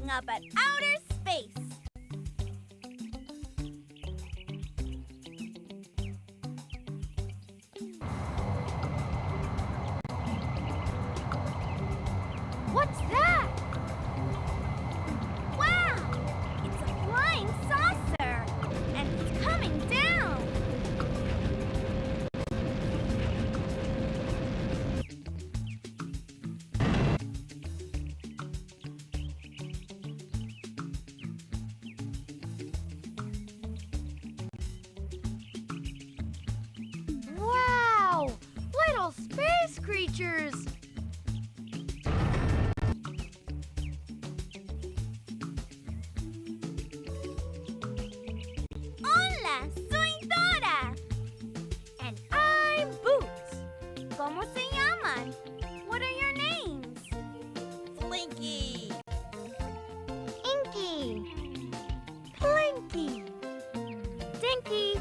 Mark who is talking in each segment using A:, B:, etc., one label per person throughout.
A: looking up at outer space.
B: What's that?
A: Wow! It's a flying saucer! And it's coming down!
B: Wow! Little space creatures!
A: Hola, soy Dora.
B: And I'm Boots.
A: ¿Cómo se llaman? What are your names?
C: Slinky!
B: Inky. Plinky. Dinky.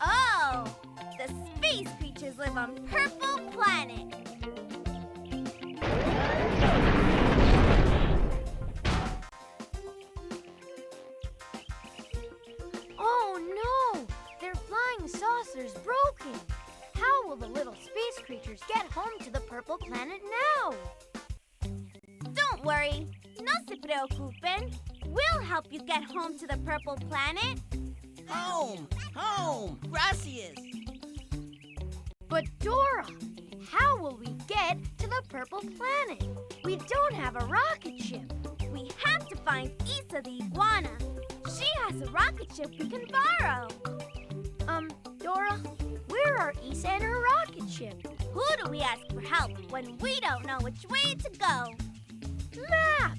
A: Oh, the space creatures live on Purple Planet.
B: Oh no! Their flying saucer's broken. How will the little space creatures get home to the purple planet now?
A: Don't worry, no se preocupen. We'll help you get home to the Purple Planet.
C: Home! Home! Gracias!
B: But Dora, how will we get to the purple planet? We don't have a rocket ship.
A: We have to find Isa the iguana. She has a rocket ship we can borrow.
B: Dora, where are Isa and her rocket ship?
A: Who do we ask for help when we don't know which way to go?
B: Map!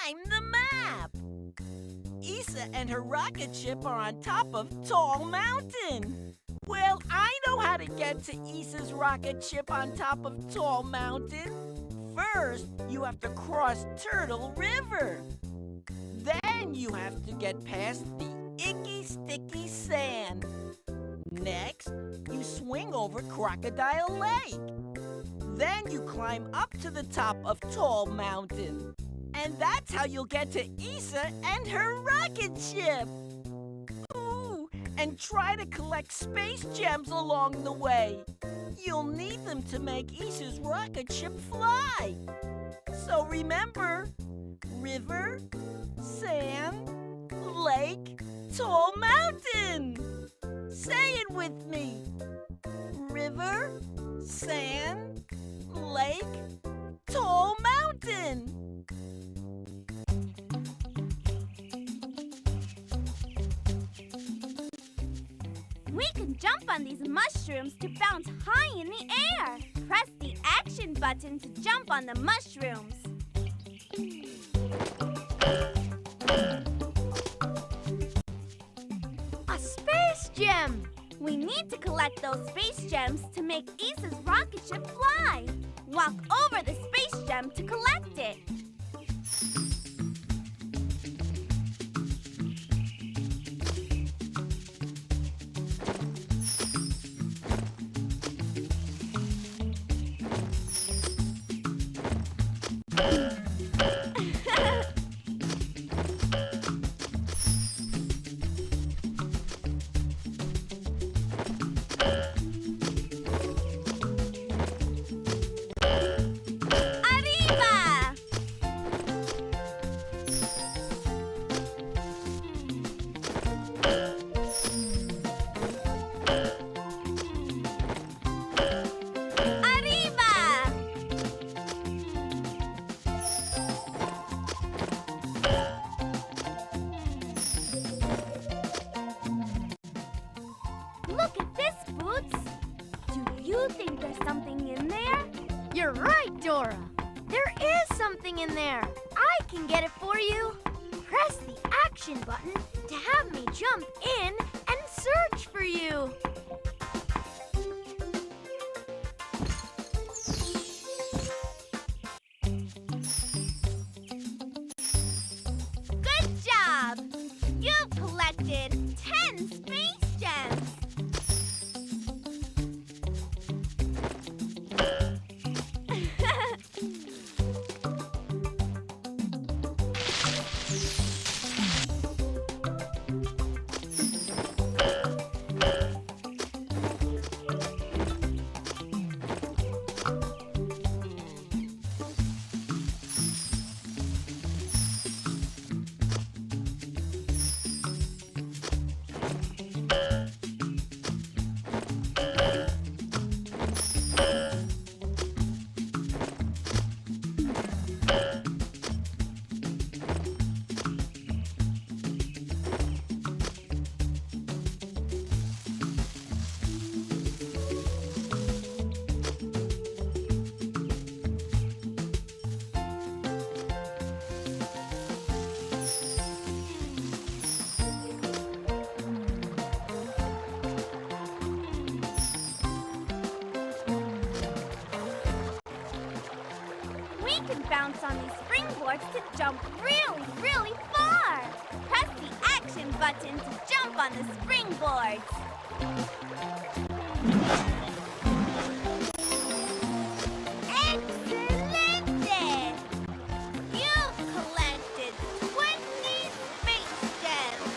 C: I'm the map! Isa and her rocket ship are on top of Tall Mountain. Well, I know how to get to Isa's rocket ship on top of Tall Mountain. First, you have to cross Turtle River. Then you have to get past the icky, sticky sand. Next, you swing over Crocodile Lake. Then you climb up to the top of Tall Mountain. And that's how you'll get to Isa and her rocket ship. Ooh, and try to collect space gems along the way. You'll need them to make Isa's rocket ship fly. So remember, river, sand, lake, tall mountain. Say it with me. River, sand, lake, tall mountain.
A: We can jump on these mushrooms to bounce high in the air. Press the action button to jump on the mushrooms.
B: A space gem!
A: We need to collect those space gems to make Isa's rocket ship fly. Walk over the space gem to collect it. Look at this, Boots. Do you think there's something in there?
B: You're right, Dora. There is something in there. I can get it for you. Press the action button to have me jump in and search for you.
A: Good job! You've collected 10 space can bounce on these springboards to jump really, really far. Press the action button to jump on the springboards. Excelente! You've collected 20 space gems.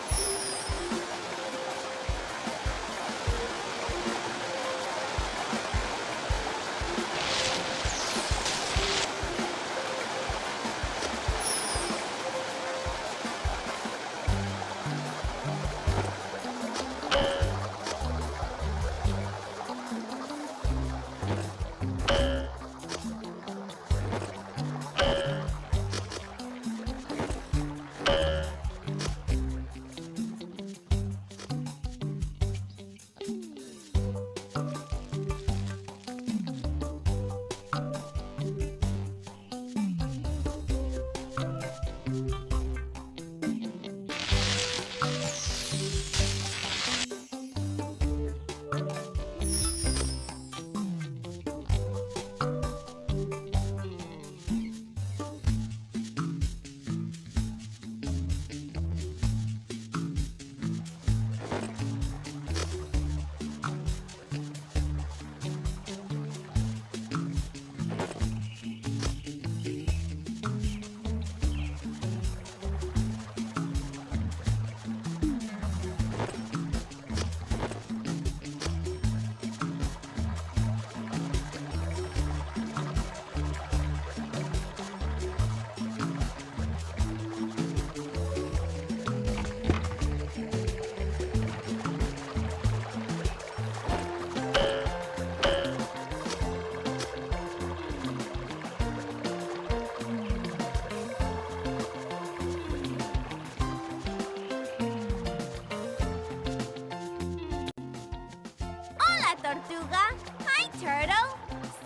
A: Tortuga. Hi, Turtle.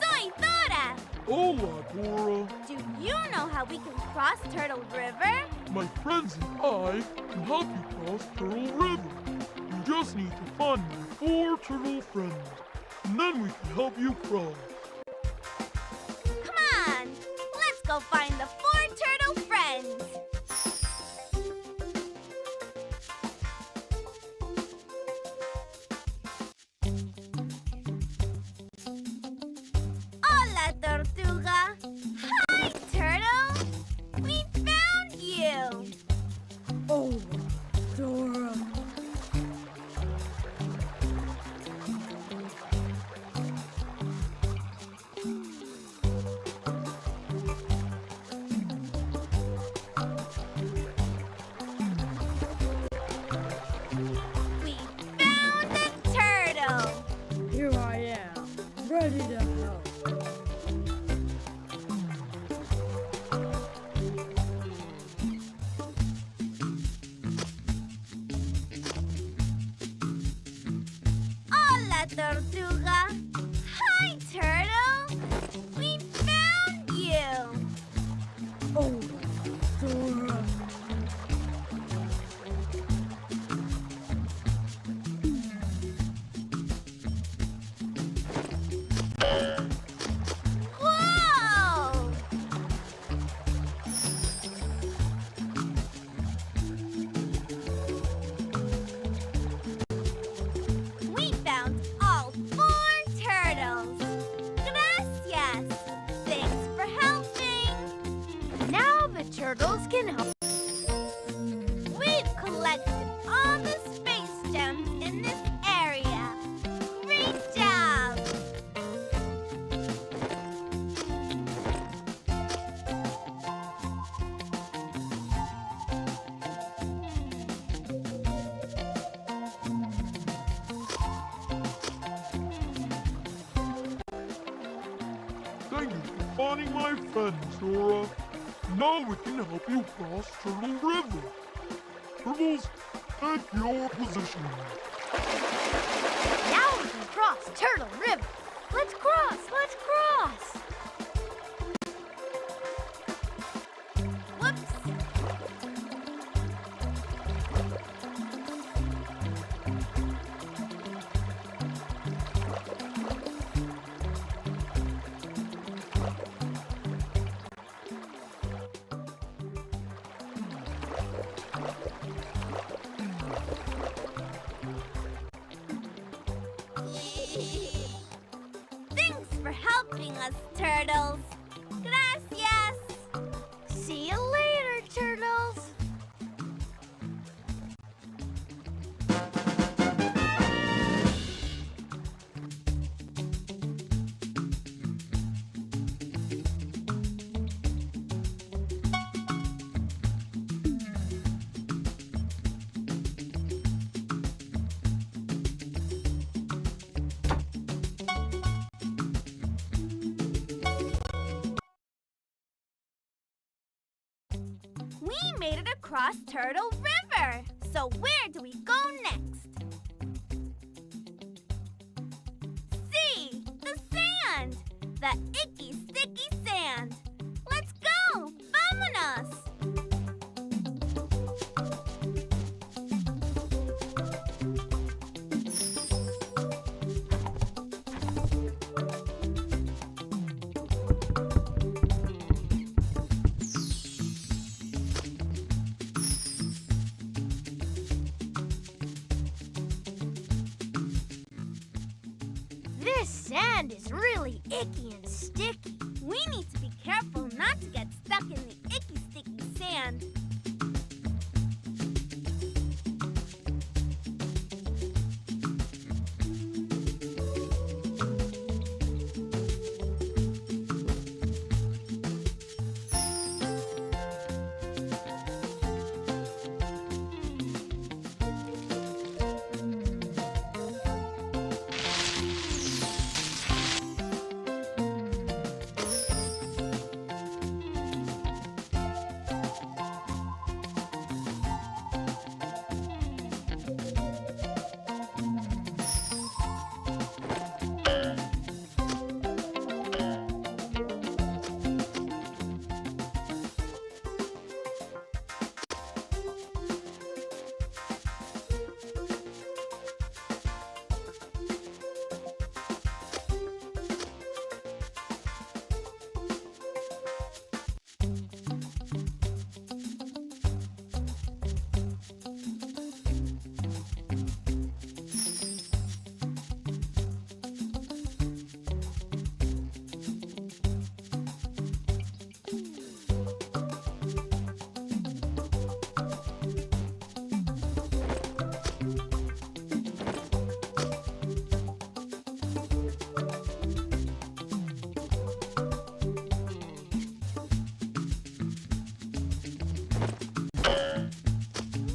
A: Soy Dora.
D: Hola, Dora.
A: Do you know how we can cross Turtle River?
D: My friends and I can help you cross Turtle River. You just need to find my 4 turtle friends, and then we can help you cross.
A: Come on. Let's go find the 4 turtle friends. Hola, Tortuga. Hi, Turtle. We found you.
E: Oh, Dora.
A: We found the turtle.
E: Here I am, ready to help.
A: Hola, Tortuga. Hi, Turtle. We found you.
E: Oh, Dora.
A: Whoa! We found all 4 turtles. Gracias. Thanks for helping.
B: Now the turtles can help.
A: We've collected all the space gems in this area. Great job.
D: Thank you for finding my friends, Dora. Now we can help you cross Turtle River. Turtles, take your position.
B: Now we can cross Turtle River. Let's cross, let's cross.
A: Whoops. We made it across Turtle River. So where do we go next? See, the sand! The icky, sticky sand! Let's go! Vámonos!
B: This sand is really icky and sticky.
A: We need to be careful not to get stuck in the icky, sticky sand.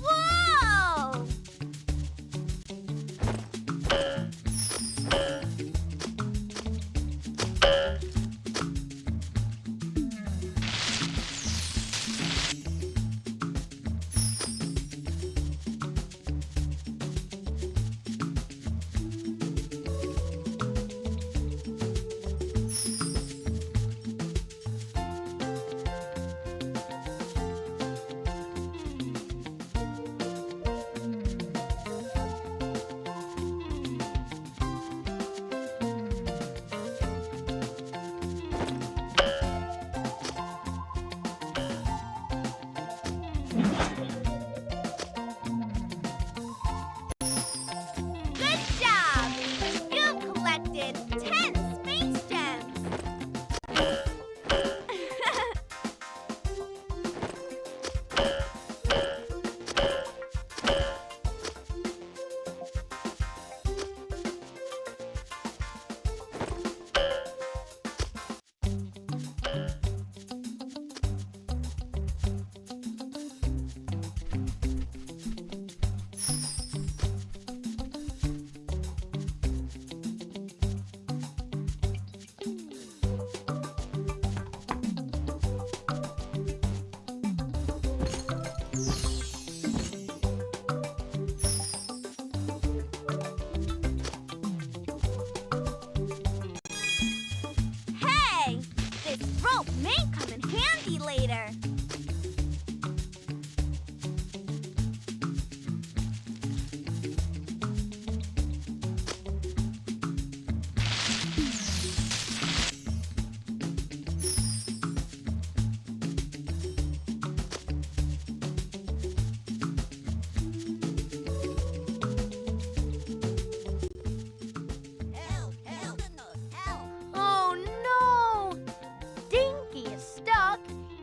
A: Whoa! Good job! You've collected 10 space gems! Hey! This rope may come in handy later.
B: Oh no! Dinky is stuck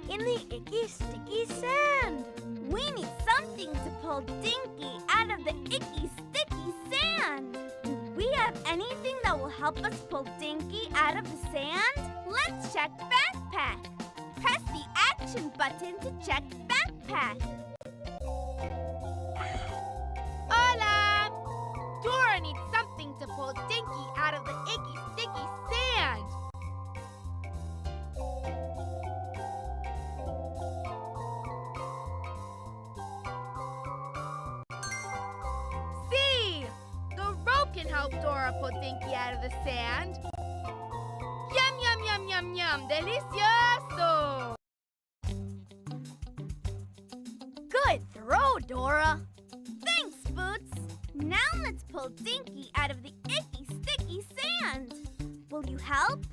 B: in the icky, sticky sand.
A: We need something to pull Dinky out of the icky, sticky sand. Do we have anything that will help us pull Dinky out of the sand? Let's check backpack. Press the action button to check backpack.
B: Hola! Dora needs something to pull Dinky out of the icky, sticky sand.
F: can help Dora pull Dinky out of the sand. Yum, yum, yum, yum, yum. Delicioso!
B: Good throw, Dora.
A: Thanks, Boots. Now let's pull Dinky out of the icky, sticky sand. Will you help?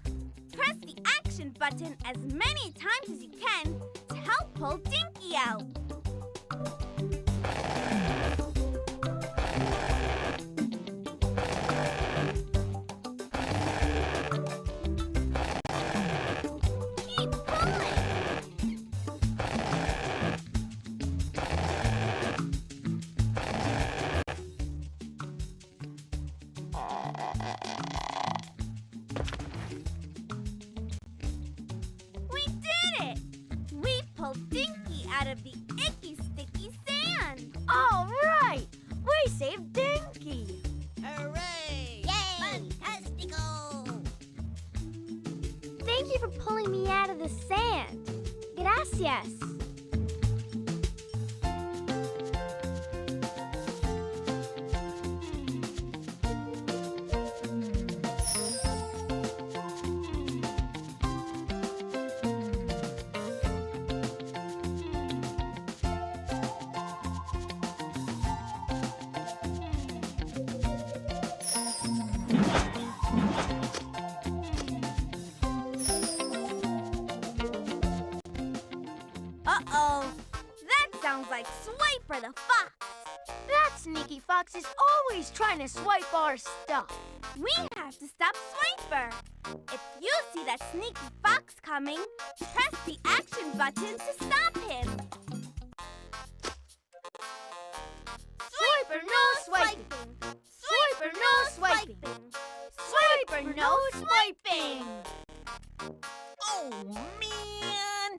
A: Press the action button as many times as you can to help pull Dinky out. Keep pulling. We did it! We pulled Dinky out of the icky, sticky sand.
B: All right. We saved Dinky.
C: Hooray!
A: Fantastico!
B: Thank you for pulling me out of the sand. Gracias.
A: Uh-oh. That sounds like Swiper the fox.
B: That sneaky fox is always trying to swipe our stuff.
A: We have to stop Swiper. If you see that sneaky fox coming, press the action button to stop him.
B: Swiper, no swiping. Swiper, no swiping. Swiper, no swiping.
C: Oh, man!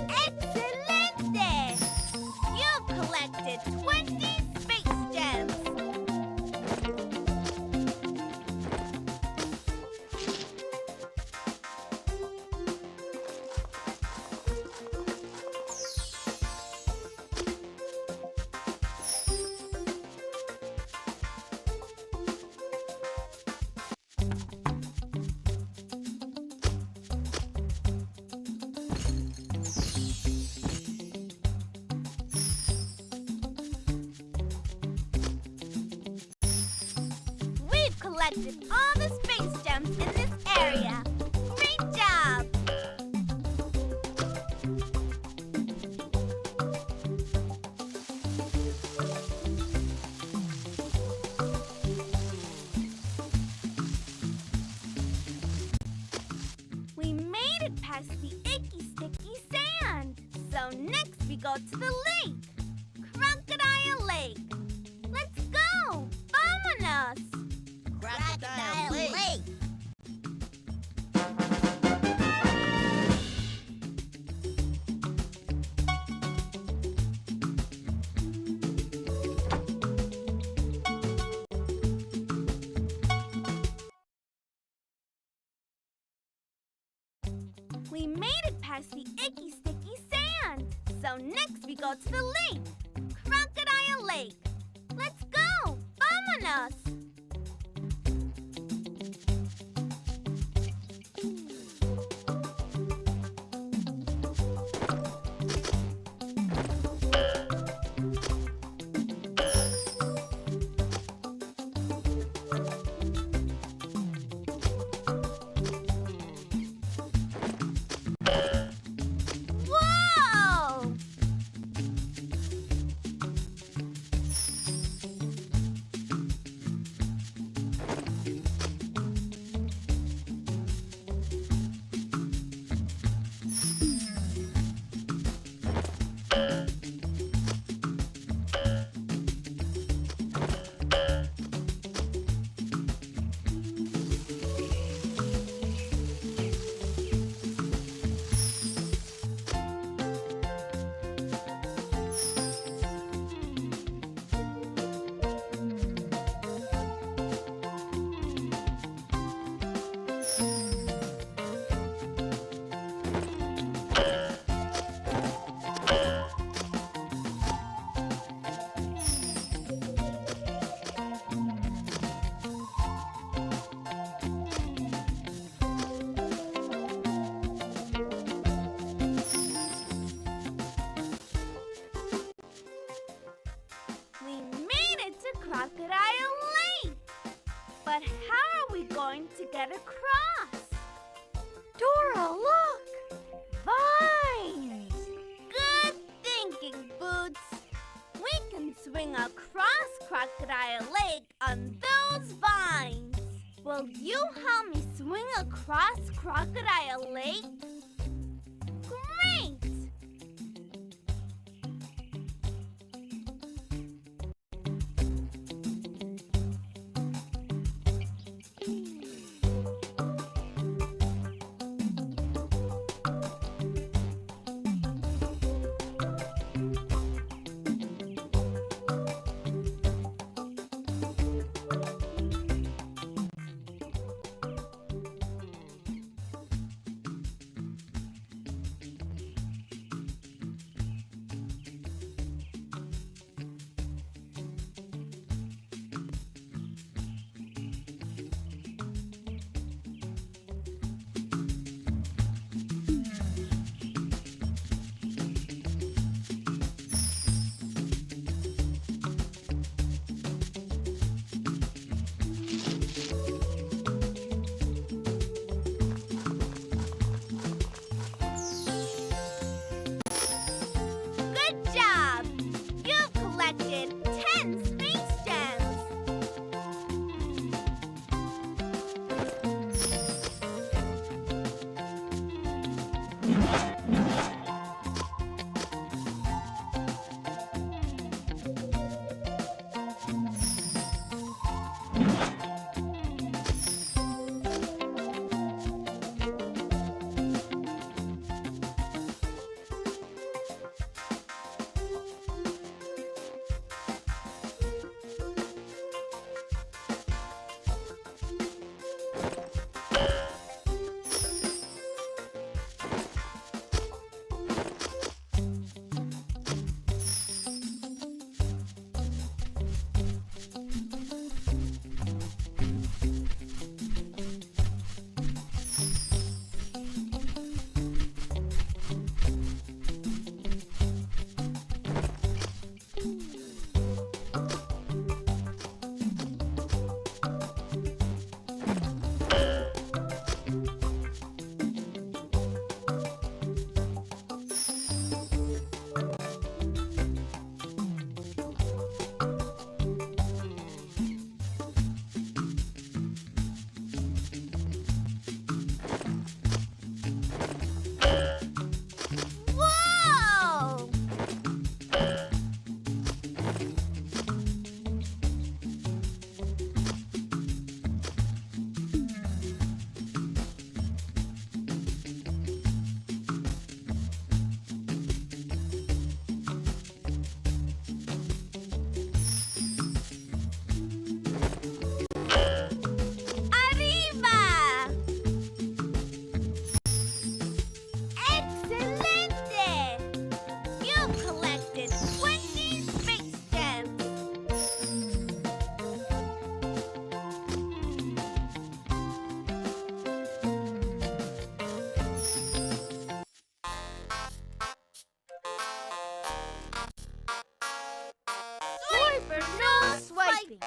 A: Excelente! You've collected 20 space gems. We've collected all the space gems in this area. Great job! We made it past the icky, sticky sand. So next we go to the lake. Crocodile Lake. Let's go! Vámonos!
C: Crocodile Lake.
A: We We made it past the icky sticky sand. So next we go to the lake. Crocodile Lake. Let's go! Vámonos! Whoa! We made it to Crocodile Lake. But how are we going to get across?
B: Dora, look! Vines!
A: Good thinking, Boots. We can swing across Crocodile Lake on those vines. Will you help me swing across Crocodile Lake? Great!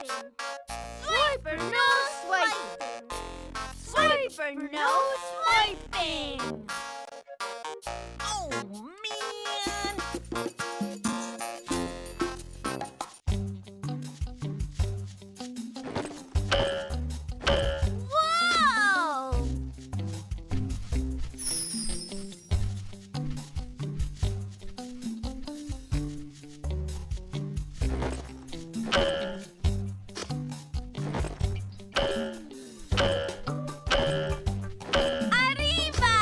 B: Swipe or no swiping. Swipe or no swiping.
C: Oh, man!
A: Whoa! Arriba!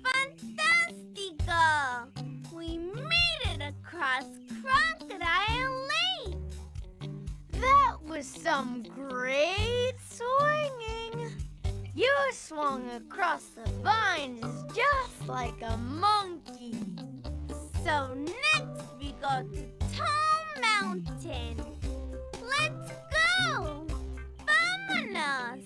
A: Fantastico! We made it across Crocodile Lake!
B: That was some great swinging. You swung across the vines just like a monkey.
A: So next we go to Tall Mountain. Let's go! Vámonos!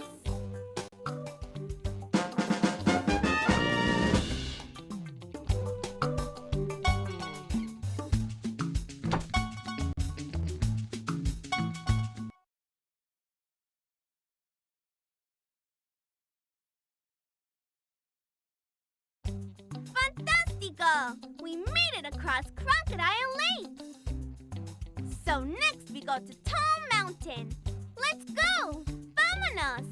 A: Fantastico! We made it across Crocodile Lake! So next we go to Tall Mountain. Let's go! Vámonos!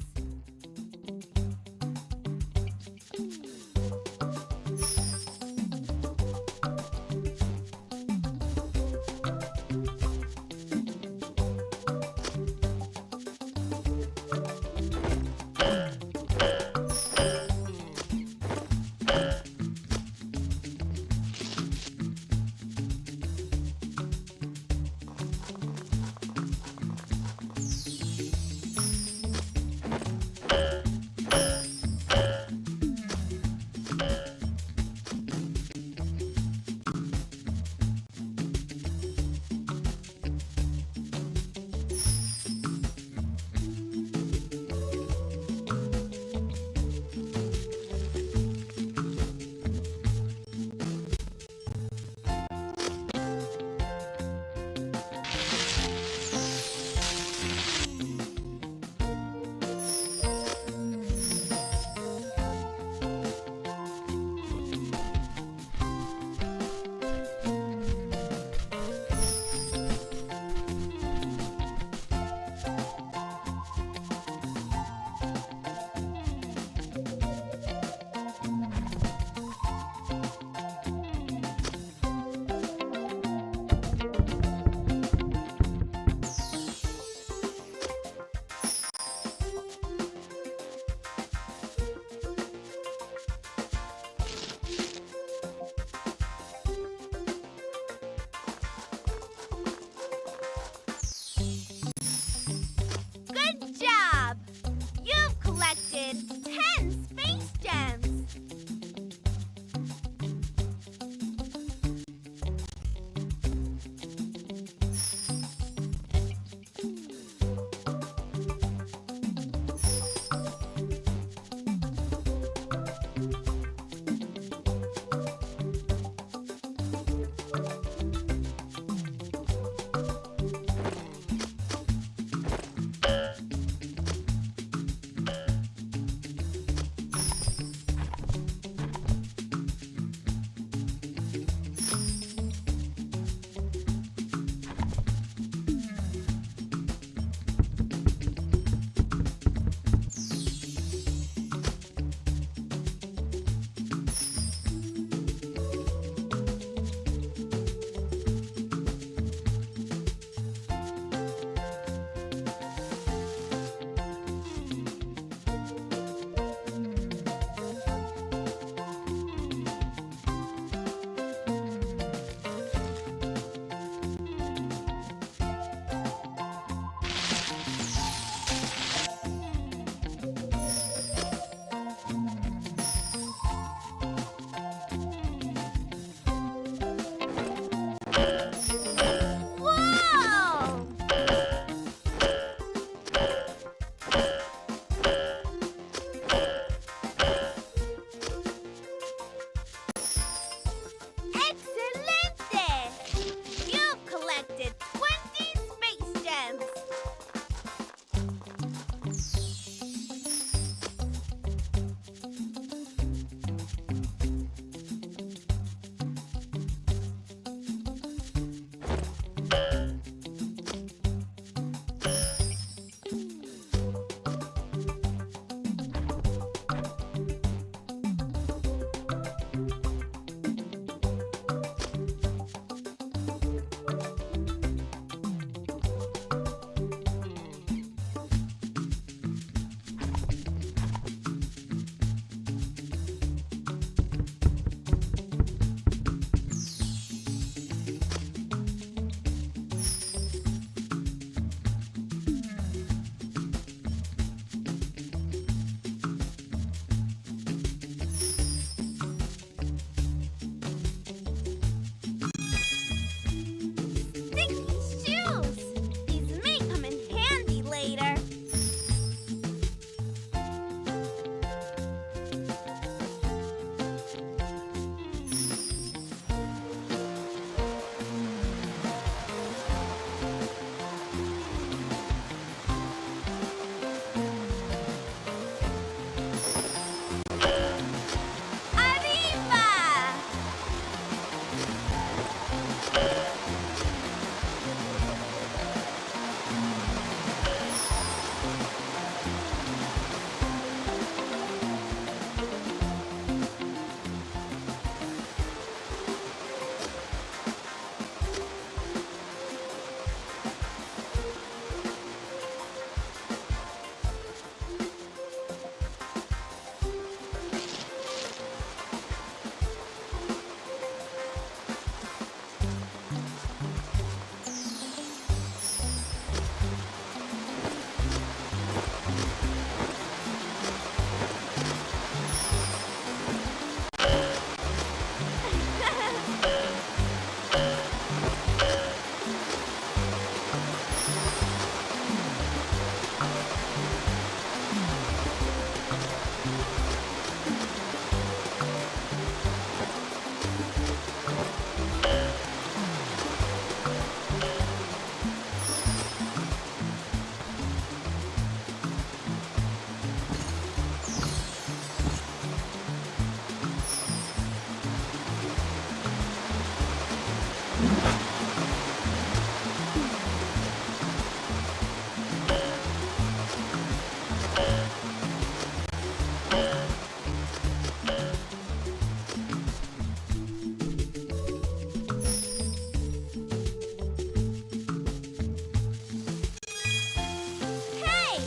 A: Hey!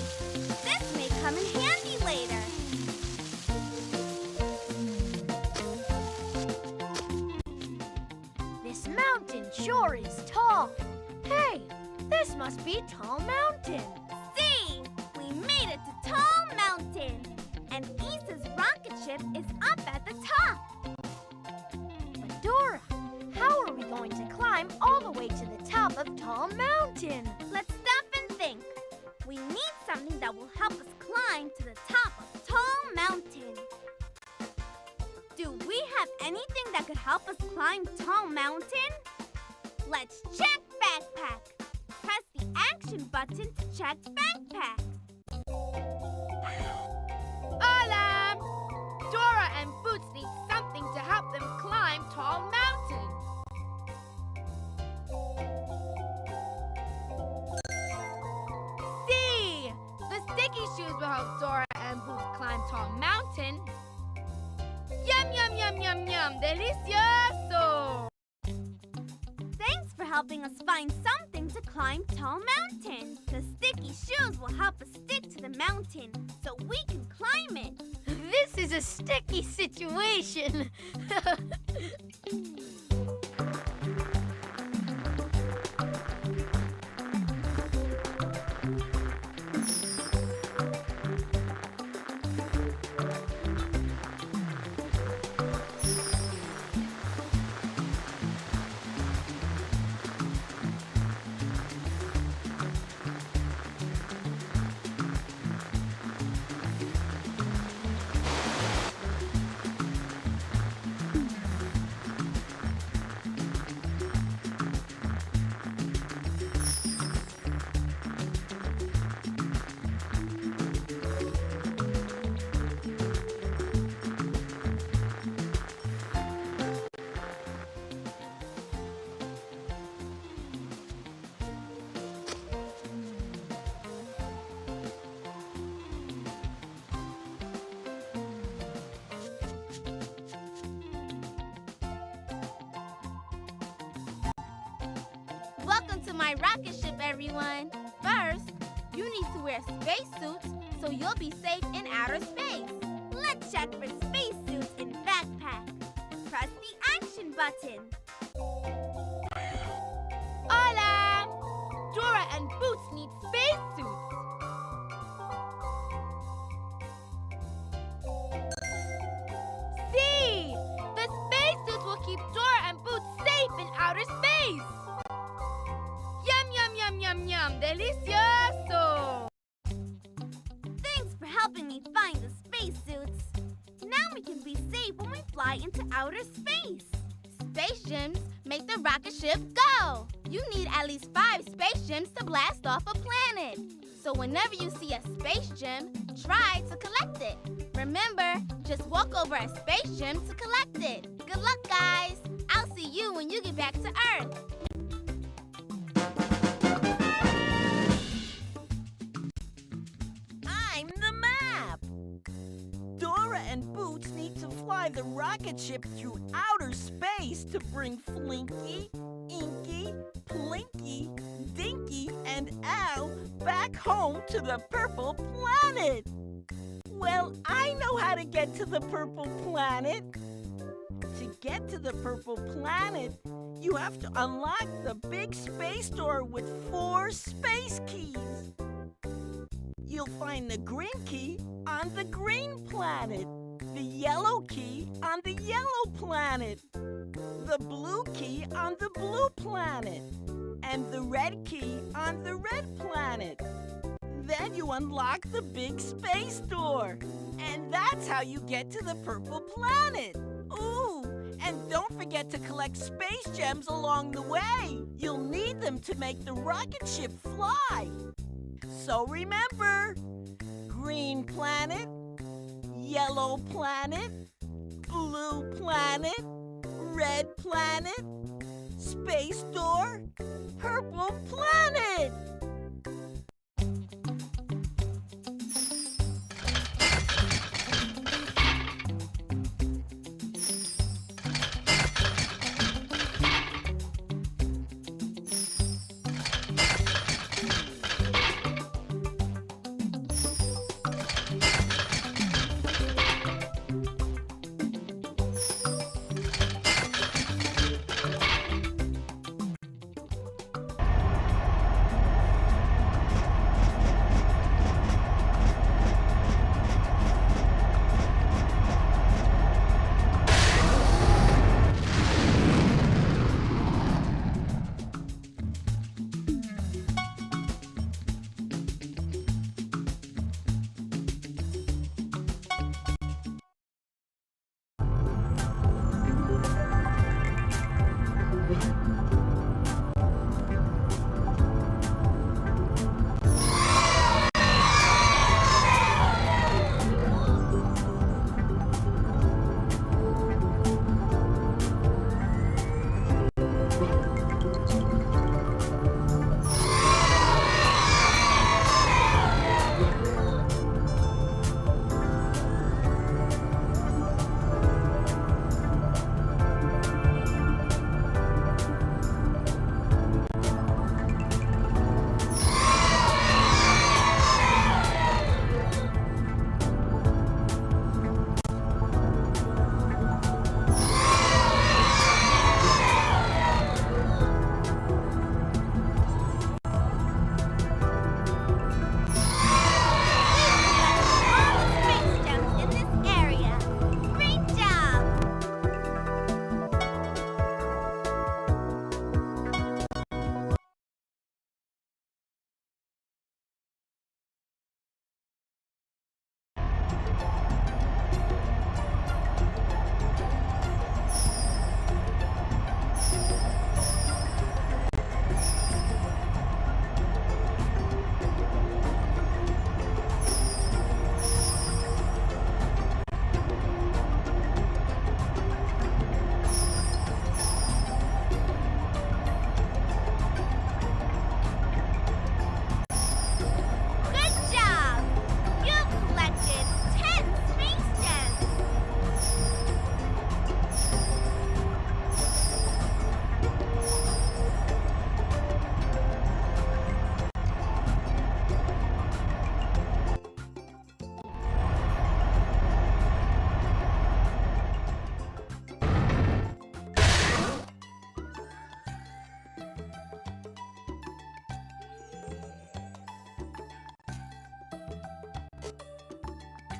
A: This may come in handy later.
B: This mountain sure is tall. Hey, this must be Tall Mountain.
A: See! We made it to Tall Mountain. And Isa's rocket ship is up at the top.
B: But Dora, how are we going to climb all the way to the top of Tall Mountain?
A: Let's stop and think. We need something that will help us climb to the top of Tall Mountain. Do we have anything that could help us climb Tall Mountain? Let's check backpack. Press the action button to check backpack.
F: Hola! Dora and Boots need something to help them climb Tall Mountain. See! The sticky shoes will help Dora and Boots climb Tall Mountain. Yum, yum, yum, yum, yum. Delicioso!
A: Thanks for helping us find something to climb Tall Mountain. The sticky shoes will help us stick to the mountain so we can climb it.
B: This is a sticky situation.
F: Welcome to my rocket ship, everyone. First, you need to wear spacesuits so you'll be safe in outer space.
A: Let's check for spacesuits in backpack. Press the action button.
F: Hola! Dora and Boots need spacesuits. See! The spacesuits will keep Dora and Boots safe in outer space. Yum, yum, yum, yum, yum. Delicioso!
A: Thanks for helping me find the spacesuits. Now we can be safe when we fly into outer space.
F: Space gems make the rocket ship go. You need at least 5 space gems to blast off a planet. So whenever you see a space gem, try to collect it. Remember, just walk over a space gem to collect it. Good luck, guys. I'll see you when you get back to Earth.
C: I'm the map. Dora and Boots need to fly the rocket ship through outer space to bring Flinky, Inky, Plinky, Dinky, and Al back home to the purple planet. Well, I know how to get to the purple planet. To get to the purple planet, you have to unlock the big space door with 4 space keys. You'll find the green key on the green planet, the yellow key on the yellow planet, the blue key on the blue planet, and the red key on the red planet. Then you unlock the big space door. And that's that's how you get to the purple planet. Ooh, and don't forget to collect space gems along the way. You'll need them to make the rocket ship fly. So remember, green planet, yellow planet, blue planet, red planet, space door, purple planet.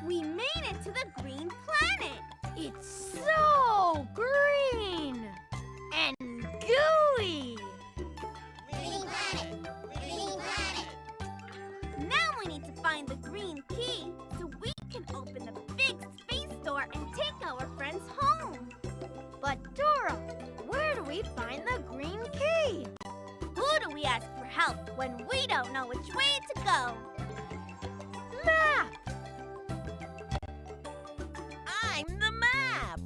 A: We made it to the green planet.
B: It's so green and gooey.
F: Green planet! Green planet!
A: Now we need to find the green key so we can open the big space door and take our friends home.
B: But Dora, where do we find the green key?
A: Who do we ask for help when we don't know which way to go?
B: Map!
C: I'm the map.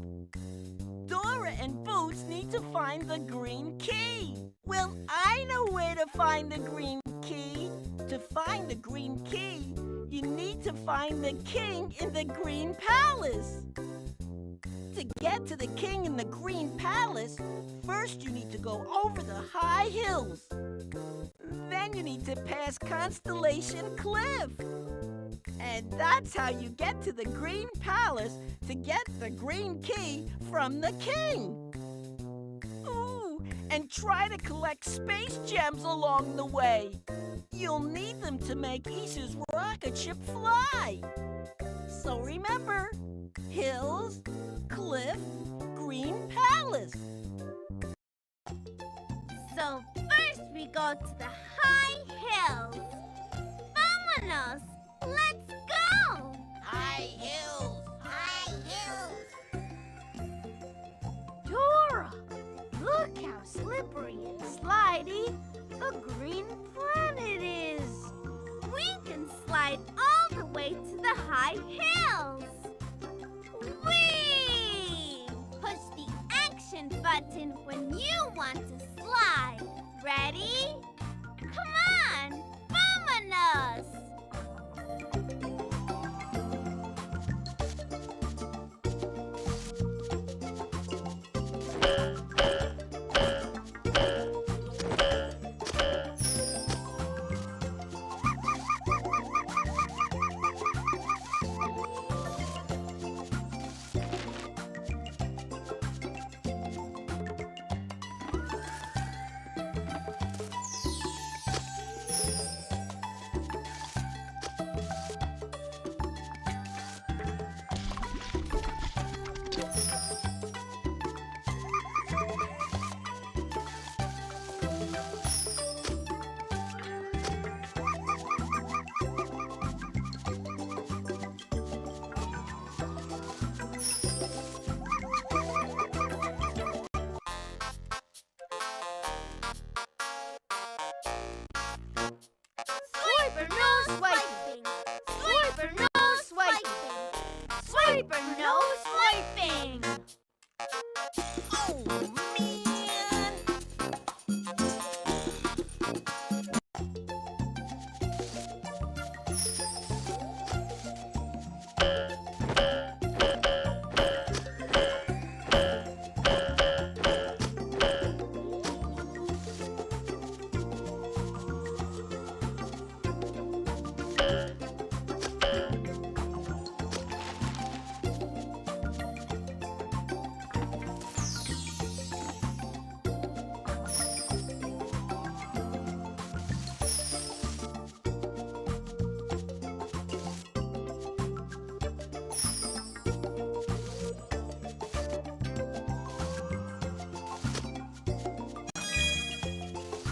C: Dora and Boots need to find the green key. Well, I know where to find the green key. To find the green key, you need to find the king in the green palace. To get to the king in the green palace, first you need to go over the high hills. Then you need to pass Constellation Cliff. And that's how you get to the green palace to get the green key from the king. Ooh, and try to collect space gems along the way. You'll need them to make Aethers' rocket ship fly. So remember, hills, cliff, green palace.
A: So first we go to the high hills. Vámonos! Let's go!
C: High hills, high
A: button when you want to slide. Ready? Come on! Vámonos!
B: Swiper, no swiping! Swiper, no swiping! Swiper, no swiping!
C: Oh, man!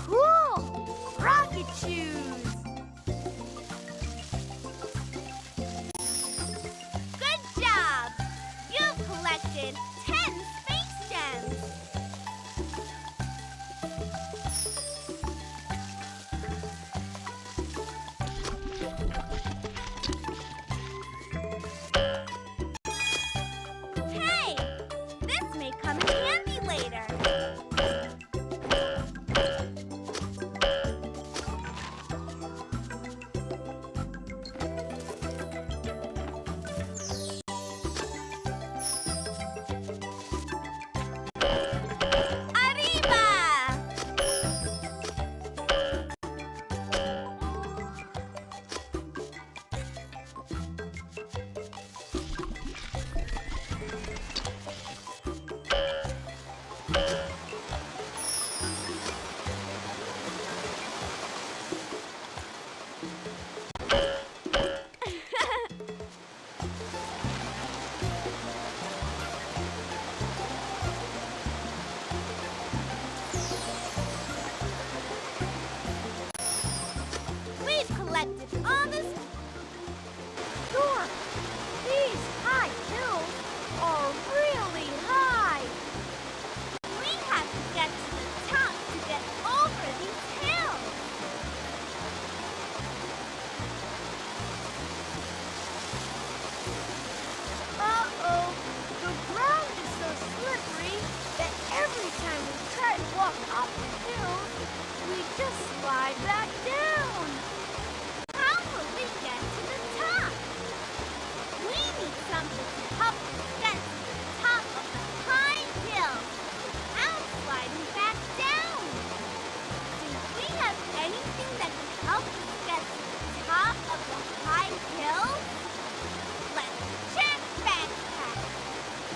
B: Cool! Rocket shoes!
A: Good job! You've collected 10 space gems. Hey! This may come in handy later. Arriba! We've collected all this.
B: Dora, these high hills are really high!
A: We have to get to the top to get over these hills.
B: Uh-oh, the ground is so slippery that every time we try to walk up the hills, we just slide back down.
A: How will we get to the top? We need something to help us get to the top of the high hill without sliding back down. Do we have anything that can help us get to the top of the high hill? Let's check backpack.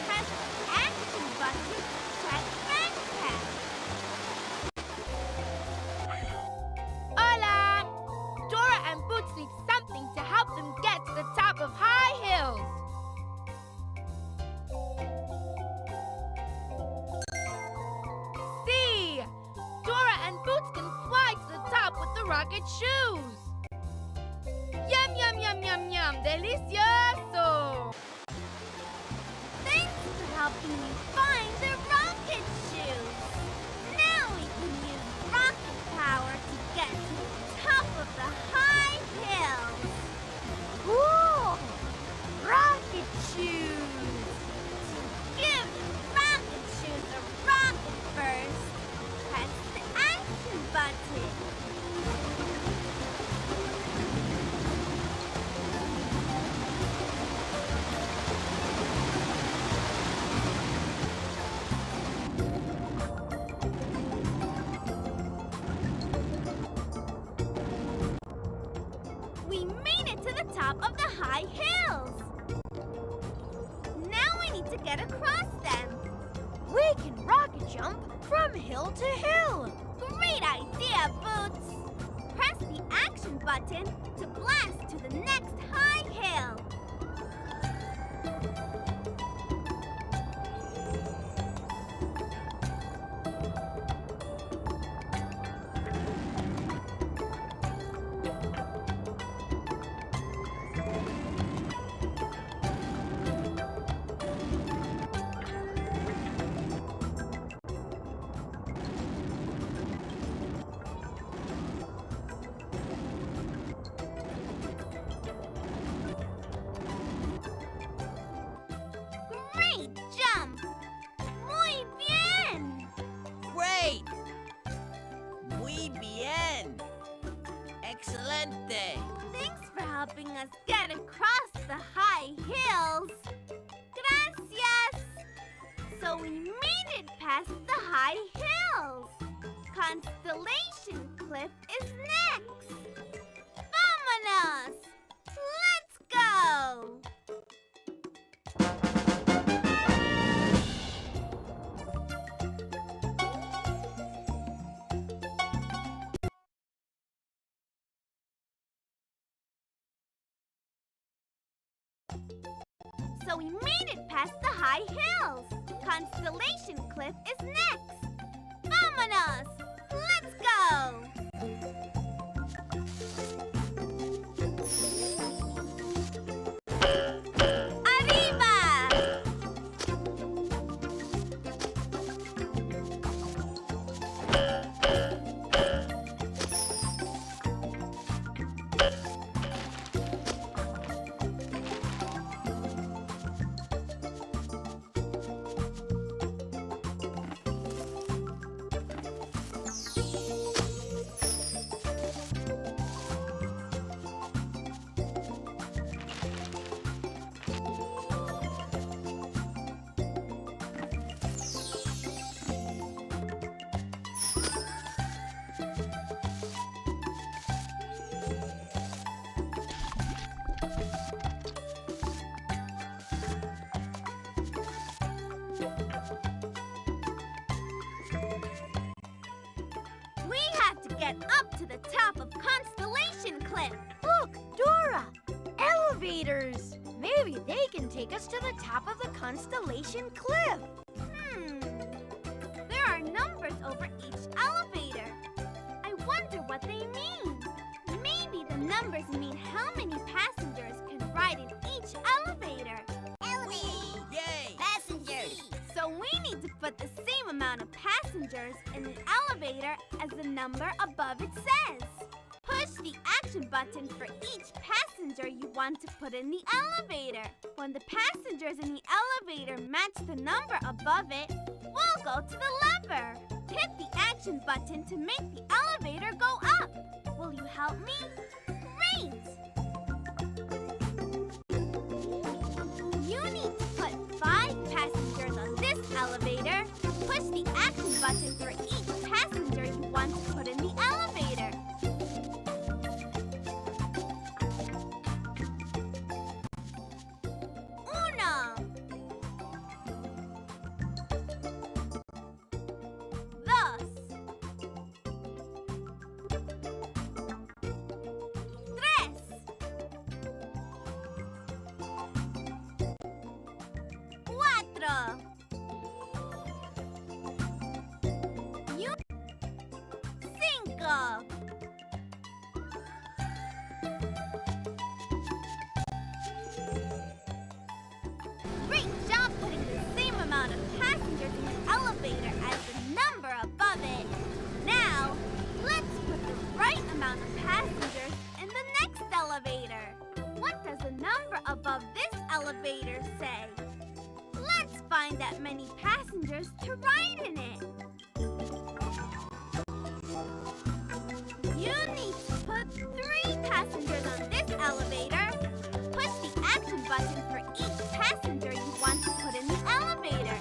A: Press the action button to check backpack.
F: Hola! Dora and Boots need something to help them get to the top of high hills. See! Dora and Boots can fly to the top with the rocket shoes. Yum, yum, yum, yum, yum. Delicioso!
A: Thanks for helping me find the rocket shoes. Now we can use rocket power to get to the top of the high hill.
B: Cool! Rocket shoes!
A: Give the rocket shoes a rocket to get across them.
B: We can rocket jump from hill to hill.
A: Great idea, Boots! Press the action button to blast to the next high hill. Great jump! Muy bien!
C: Great! Muy bien! Excelente!
A: Thanks for helping us get across the high hills. Gracias! So we made it past the high hills. Constellation Cliff is next. Vámonos! Let's go! So we made it past the high hills. Constellation Cliff is next. Vámonos! Let's go! Arriba! We have to get up to the top of Constellation Cliff.
B: Look, Dora! Elevators! Maybe they can take us to the top of the Constellation Cliff.
A: There are numbers over each elevator. I wonder what they mean. Maybe the numbers mean how many passengers can ride in each elevator.
C: Yay!
A: Passengers! So we need to put the same amount of passengers in the elevator as the number above it says. Push the action button for each passenger you want to put in the elevator. When the passengers in the elevator match the number above it, we'll go to the lever. Hit the action button to make the elevator go up. Will you help me? Great! You need to put 5 passengers on this elevator. Push the action button for each passenger you want to put in the elevator. Uno. Dos. Tres. Cuatro. Cinco. Great job putting the same amount of passengers in the elevator as the number above it. Now, let's put the right amount of passengers in the next elevator. What does the number above this elevator say? Let's find that many passengers to ride in it. You need to put 3 passengers on this elevator. Push the action button for each passenger you want to put in the elevator.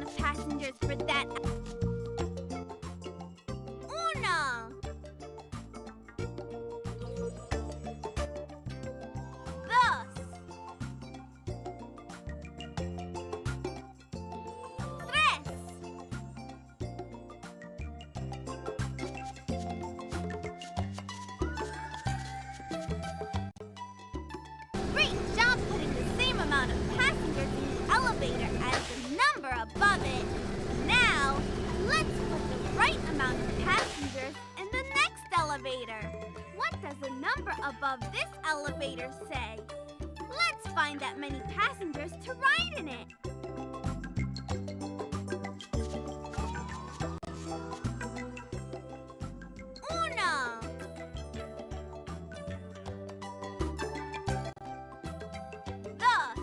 A: of passengers for that. Uno. Dos. Tres. Great job putting the same amount of passengers in the elevator as the number above it. Now, let's put the right amount of passengers in the next elevator. What does the number above this elevator say? Let's find that many passengers to ride in it. Uno. Dos.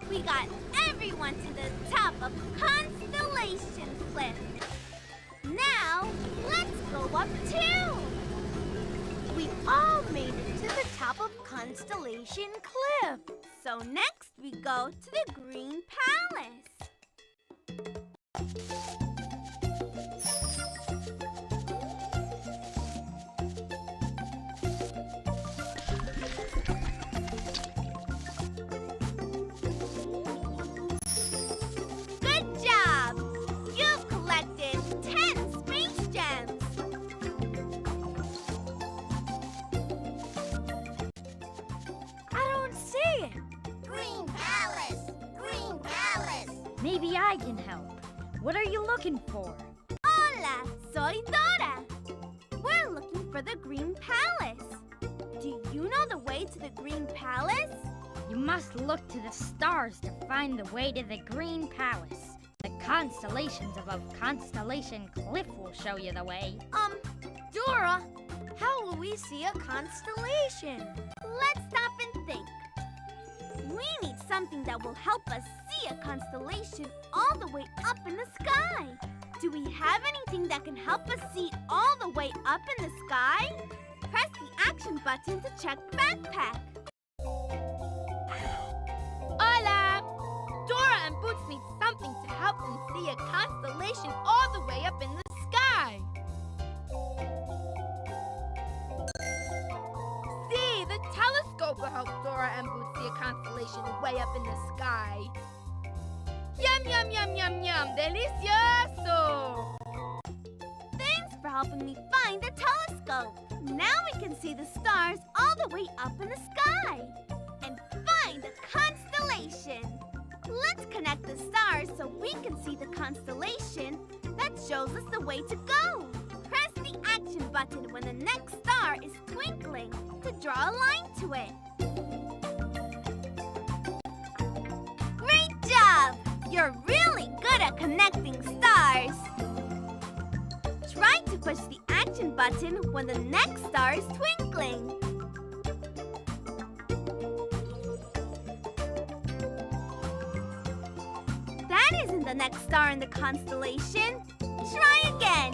A: We got everyone to the top of Constellation Cliff. Now, let's go up too.
B: We all made it to the top of Constellation Cliff.
A: So next we go to the Green Palace. Good job! You've collected 10 space gems.
B: I don't see it.
G: Green Palace! Green Palace!
H: Maybe I can help. What are you looking for?
A: Hola, soy Dora. We're looking for the Green Palace. Do you know the way to the Green Palace?
H: You must look to the stars to find the way to the Green Palace. The constellations above Constellation Cliff will show you the way.
B: Dora, how will we see a constellation?
A: Let's stop and think. We need something that will help us see a constellation all the way up in the sky. Do we have anything that can help us see all the way up in the sky? Press the action button to check backpack.
F: Hola! Dora and Boots need something to help them see a constellation all the way up in the sky. See, the telescope will help Dora and Boots see a constellation way up in the sky. Yum, yum, yum, yum, yum. Delicioso!
A: Thanks for helping me find the telescope. Now we can see the stars all the way up in the sky and find the constellation. Let's connect the stars so we can see the constellation that shows us the way to go. Press the action button when the next star is twinkling to draw a line to it. Great job! You're really good at connecting stars. Try to push the action button when the next star is twinkling. That isn't the next star in the constellation. Try again.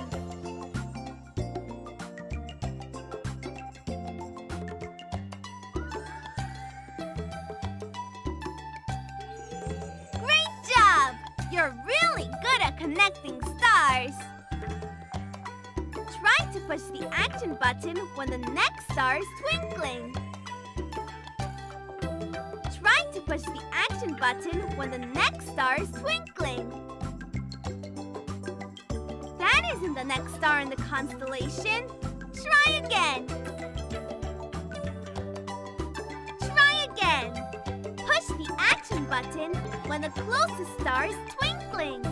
A: Great job! You're really good at connecting stars. Try to push the action button when the next star is twinkling. Try to push the action button when the next star is twinkling. That isn't the next star in the constellation. Try again. Try again. Push the action button when the closest star is twinkling.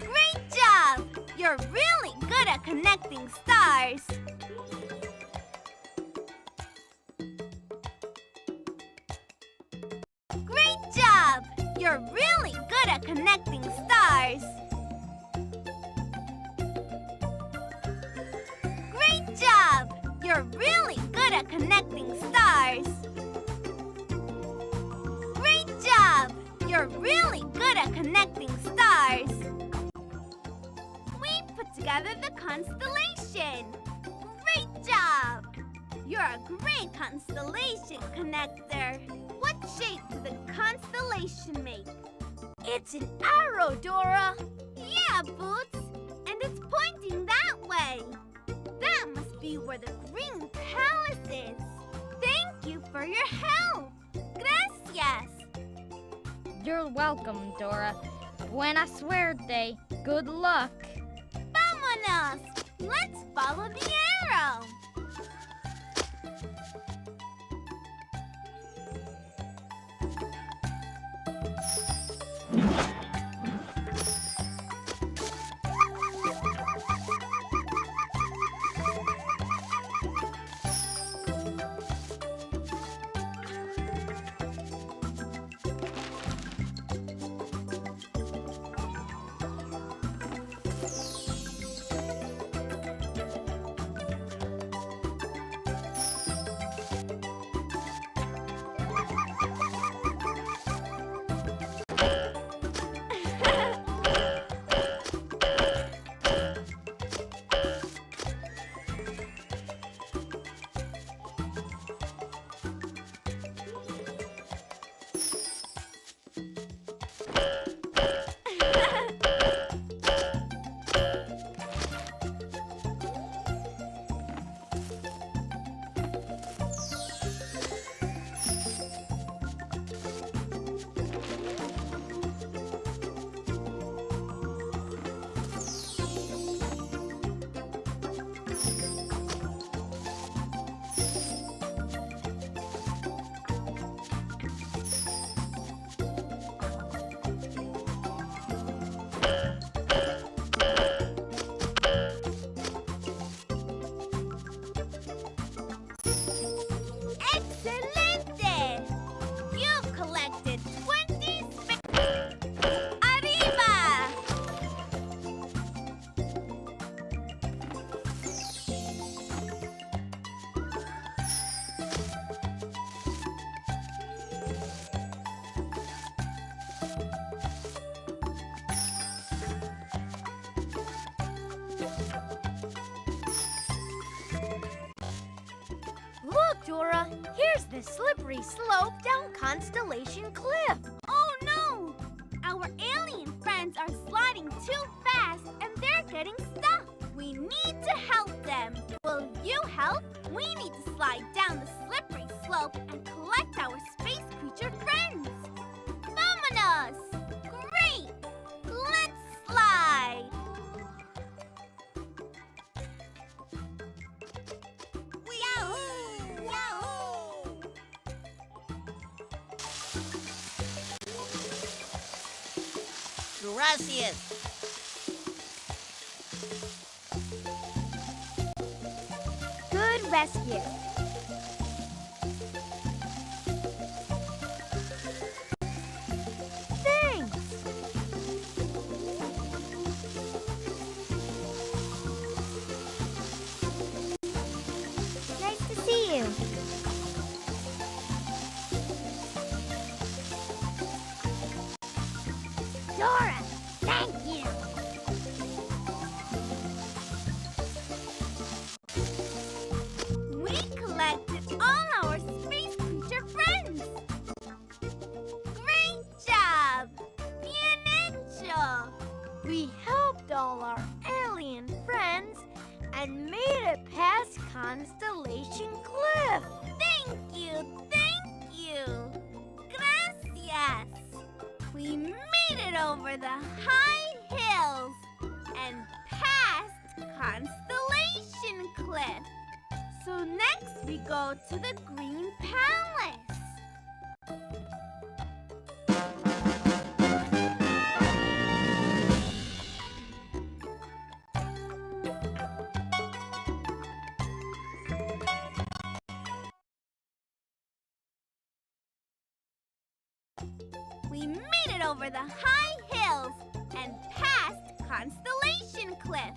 A: Great job! You're really good at connecting stars. Great job! You're really good at connecting stars. Great job! You're really good at connecting stars. Great job! You're really good at connecting stars. together the constellation. Great job! You're a great constellation connector. What shape does the constellation make?
B: It's an arrow, Dora.
A: Yeah, Boots. And it's pointing that way. That must be where the Green Palace is. Thank you for your help. Gracias.
H: You're welcome, Dora. Buena suerte. Good luck.
A: Vámonos. Let's follow the arrow.
B: Dora, here's the slippery slope down Constellation Cliff.
A: Oh no! Our alien friends are sliding too fast and they're getting stuck. We need to help them. Will you help? We need to slide down the slippery slope and collect our space creature friends. Vámonos! Great! Let's slide!
G: Yahoo! Yahoo! Gracias.
B: Good rescue. Thanks. Nice to see you.
H: Dora, thank you.
A: We collected all our space creature friends. Great job! Bien hecho!
B: We helped all our alien friends and made it past Constellation Cliff.
A: Thank you! Thank you! Gracias! We made it over the high hills and past Constellation Cliff. So next we go to the Green Palace. We made it over the high hills and past Constellation Cliff.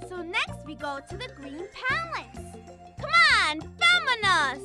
A: So next we go to the Green Palace. Come on, vámonos!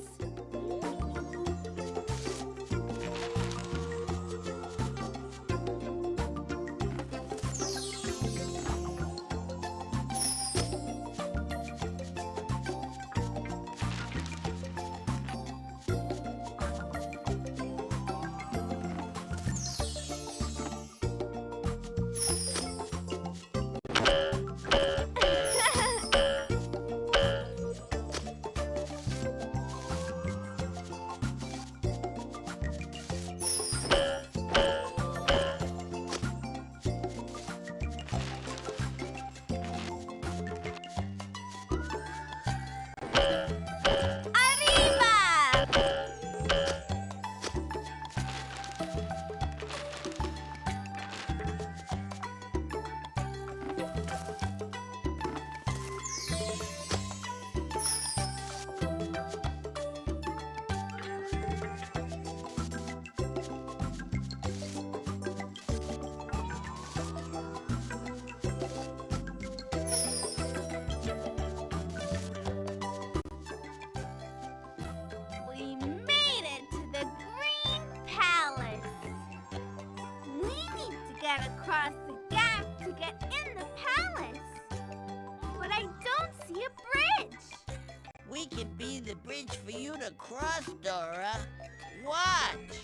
G: can be the bridge for you to cross, Dora. Watch.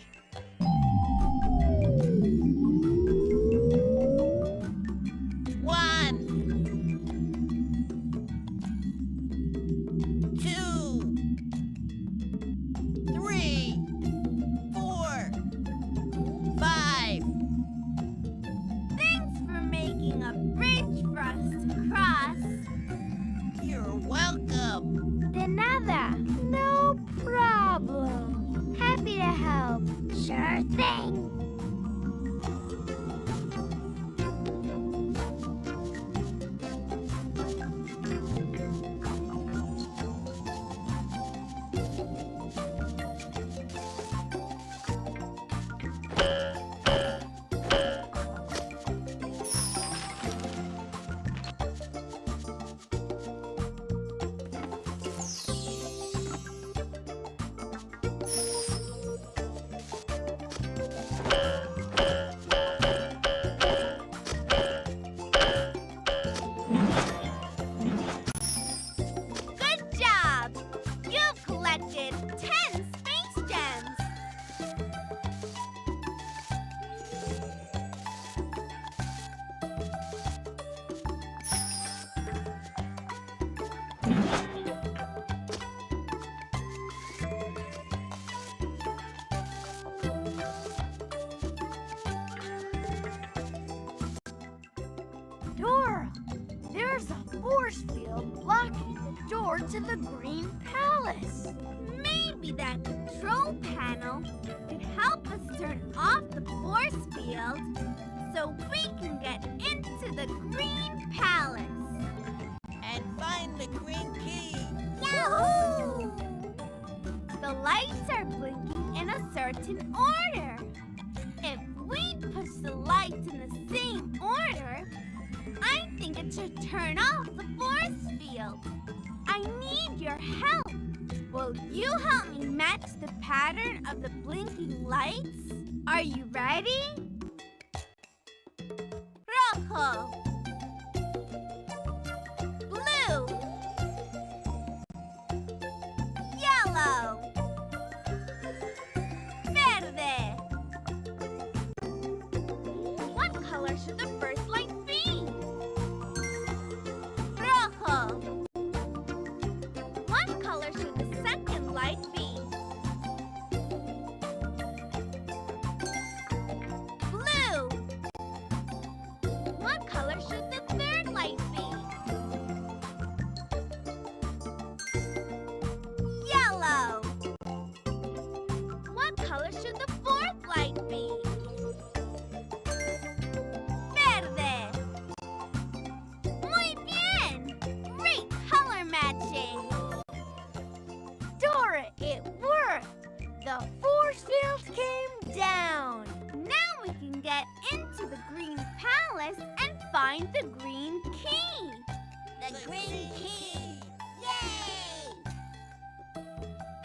G: One. 2. 3. 4. 5.
A: Thanks for making a bridge for us to cross.
G: You're welcome.
B: De nada. No problem. Happy to help.
H: Sure thing.
A: Good job! You've collected 10 space gems.
B: Dora, there's a force field blocking the door to the Green Palace.
A: Maybe that control panel could help us turn off the force field so we can get into the Green Palace.
G: And find the green key.
A: Yahoo! The lights are blinking in a certain order. If we push the lights in the same order, I think it should turn off the force field. I need your help. Will you help me match the pattern of the blinking lights? Are you ready? Rojo. Blue. Yellow. Verde. What color should the first light be? Rojo. What color should the second light be? Blue. What color should the third light be? Yellow. What color should the fourth light be? Verde. Muy bien! Great color matching!
B: Dora, it worked. The force field came down.
A: Now we can get into the Green Palace and find the green key.
G: The green key. Yay!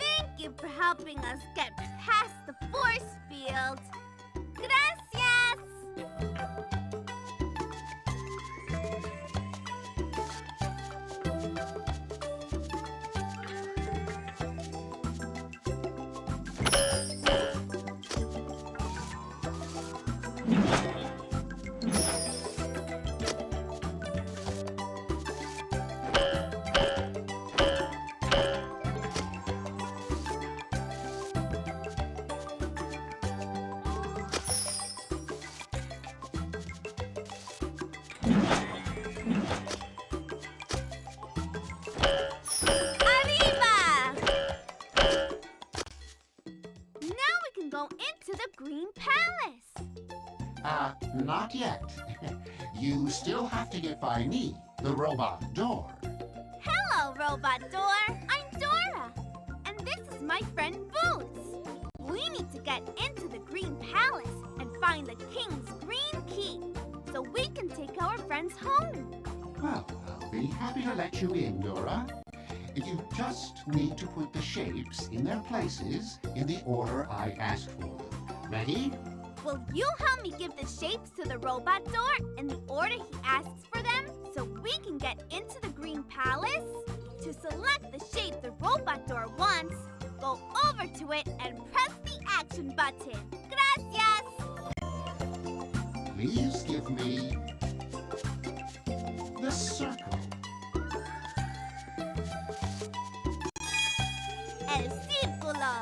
A: Thank you for helping us get past the force field. Gracias! Arriba! Now we can go into the Green Palace.
I: Not yet. You still have to get by me, the robot door.
A: Hello, Robot Door. I'm Dora. And this is my friend Boots. We need to get into the Green Palace and find the King's green key so we can take our friends home.
I: Well, I'll be happy to let you in, Dora. You just need to put the shapes in their places in the order I asked for them. Ready?
A: Will you help me give the shapes to the Robot Door in the order he asks for them so we can get into the Green Palace? To select the shape the Robot to it and press the action button. Gracias!
I: Please give me the circle.
A: El círculo.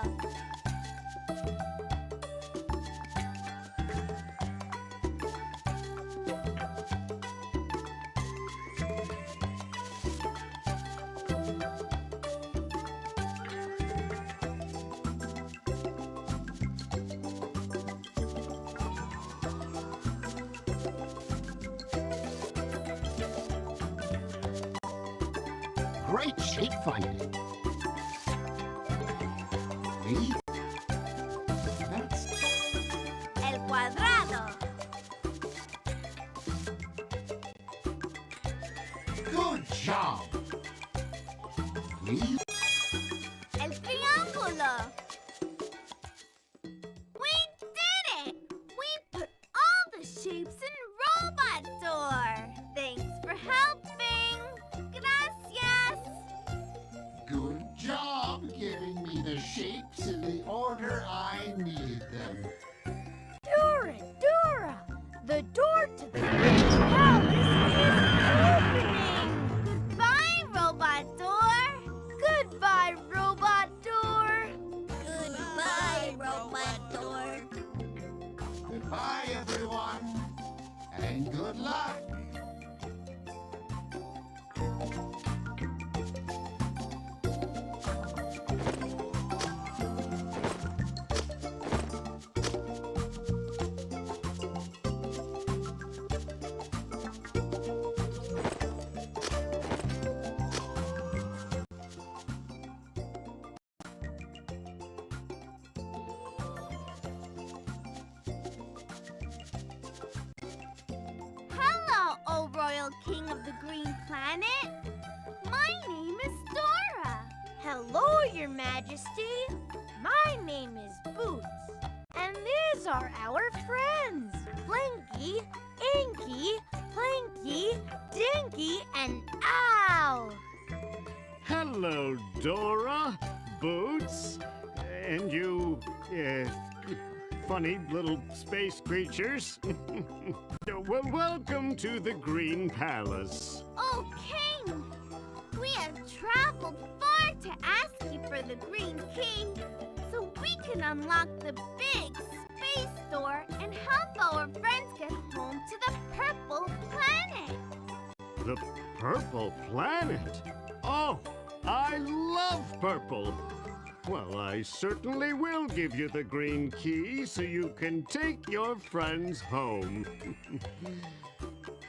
I: Great shape finding. Please. That's
A: El cuadrado.
I: good job. Please.
A: El triángulo. We did it! We put all the shapes in Robot Door. Thanks for helping. Gracias.
I: Good job giving me the shapes in the order I needed them.
B: Dora, Dora! The door to the Green Palace is opening!
A: Goodbye, Robot Door.
B: Goodbye, Robot Door!
G: Goodbye, Robot Door.
I: Goodbye, everyone, and good luck.
A: Hello, O Royal King of the Green Planet. My name is Dora.
B: Hello, Your Majesty. My name is Boots. And these are our friends, Blinky, Inky, Plinky, Dinky, and Owl.
J: Hello, Dora, Boots, and you, funny little space creatures. Well, welcome to the Green Palace.
A: Oh, King, we have traveled far to ask you for the green key so we can unlock the big space door and help our friends get home to the purple planet.
J: The Purple Planet? Oh, I love purple. Well, I certainly will give you the green key so you can take your friends home.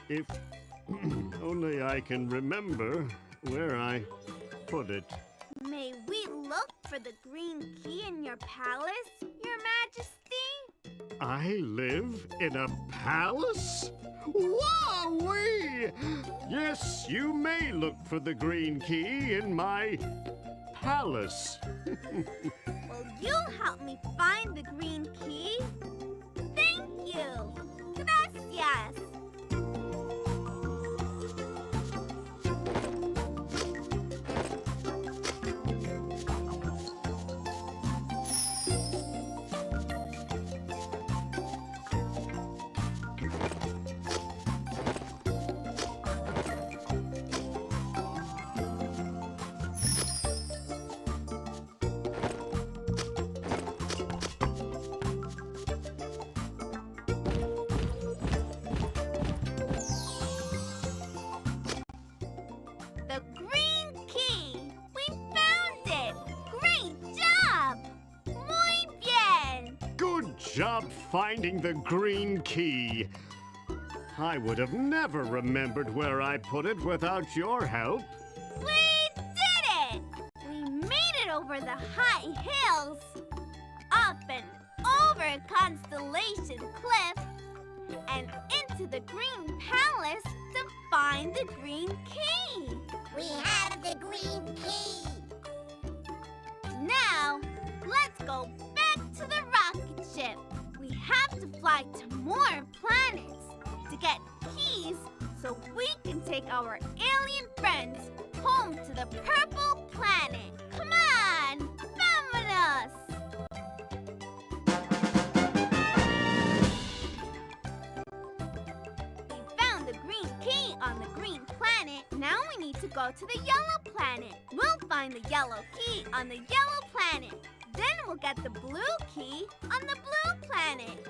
J: If only I can remember where I put it.
A: May we look for the green key in your palace, Your Majesty?
J: I live in a palace? Wowee! Yes, you may look for the green key in my palace.
A: Will you help me find the green key? Thank you. Gracias. The green key! We found it! Great job! Muy bien!
J: Good job finding the green key. I would have never remembered where I put it without your help.
A: We did it! We made it over the high hills, up and over Constellation Cliff, and into the Green Palace to find the green key.
G: We have the green key.
A: Now, let's go back to the rocket ship. We have to fly to more planets to get keys so we can take our alien friends home to the purple planet. Come on! Vámonos! go to the yellow planet. We'll find the yellow key on the yellow planet. Then we'll get the blue key on the blue planet.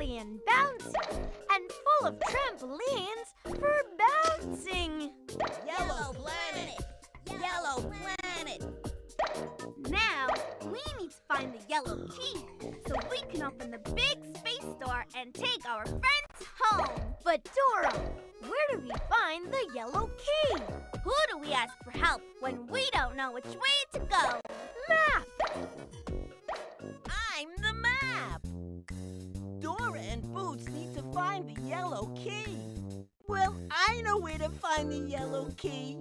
B: And bouncy, and full of trampolines for bouncing.
G: Yellow planet! Yellow planet!
A: Now, we need to find the yellow key so we can open the big space door and take our friends home.
B: But Dora, where do we find the yellow key?
A: Who do we ask for help when we don't know which way to go?
B: Map!
C: I'm the map! Dora and Boots need to find the yellow key. Well, I know where to find the yellow key.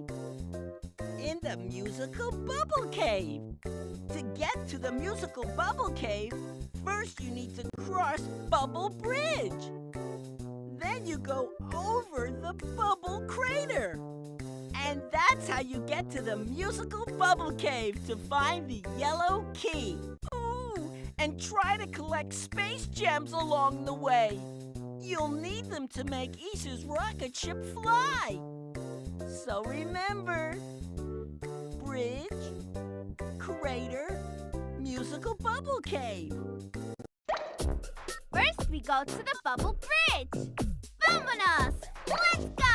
C: In the musical bubble cave. To get to the musical bubble cave, first you need to cross Bubble Bridge. Then you go over the bubble crater. And that's how you get to the musical bubble cave to find the yellow key. Ooh, and try to collect space gems along the way. You'll need them to make Aethers' rocket ship fly. So remember, bridge, crater, musical bubble cave.
A: First, we go to the bubble bridge. Vámonos! Let's go!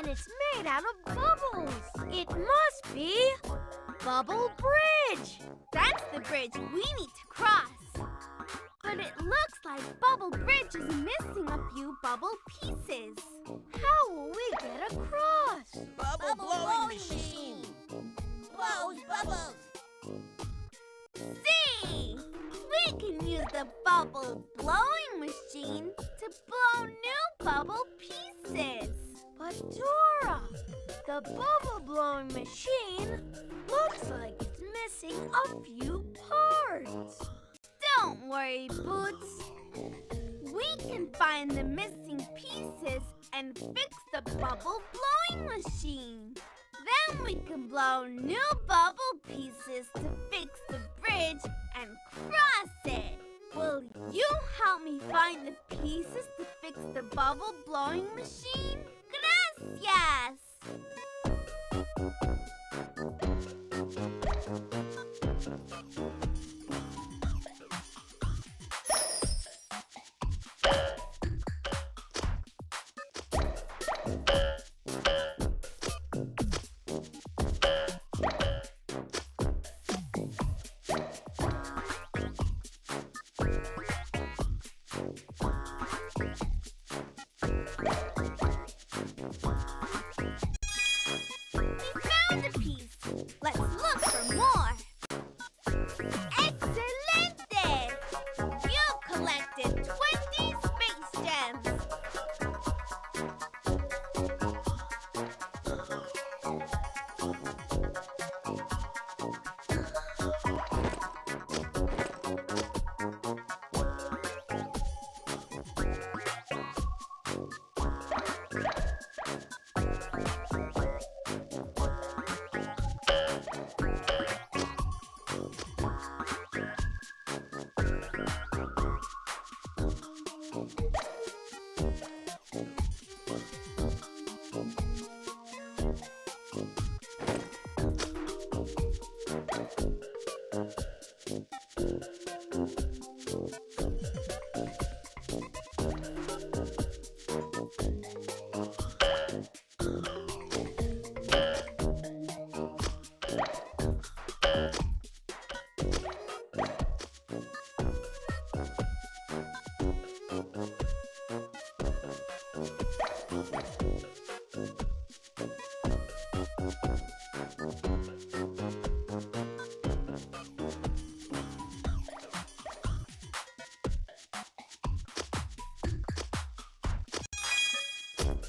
B: And it's made out of bubbles. It must be Bubble Bridge.
A: That's the bridge we need to cross. But it looks like Bubble Bridge is missing a few bubble pieces.
B: How will we get across?
G: Bubble blowing machine. Blows bubbles.
A: See! We can use the bubble blowing machine to blow new bubble pieces.
B: But Dora, the bubble blowing machine looks like it's missing a few parts.
A: Don't worry, Boots. We can find the missing pieces and fix the bubble blowing machine. Then we can blow new bubble pieces to fix the bridge and cross it. Will you help me find the pieces to fix the bubble blowing machine? Gracias!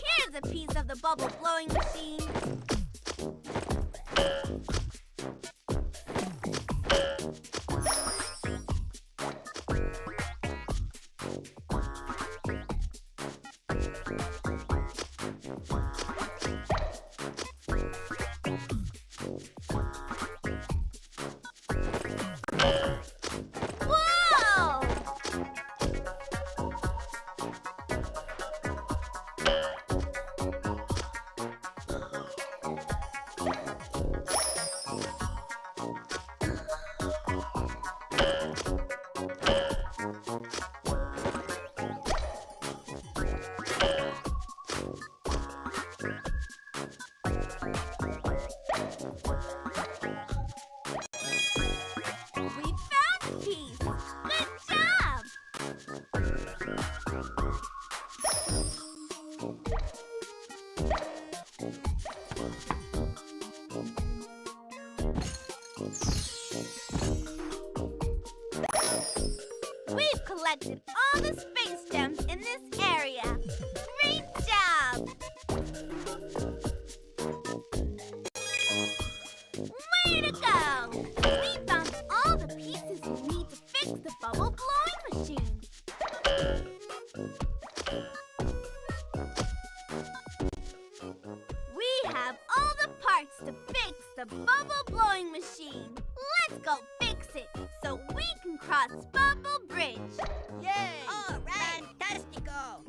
A: Here's a piece of the bubble blowing machine. Whoa! We found a piece! Good job! We've collected all the space gems in this area. Great job! Way to go! We found all the pieces we need to fix the bubble blowing machine. We have all the parts to fix the bubble blowing machine. Let's go fix it so we can cross Bubble Bridge.
G: Yay! All right! Fantastico!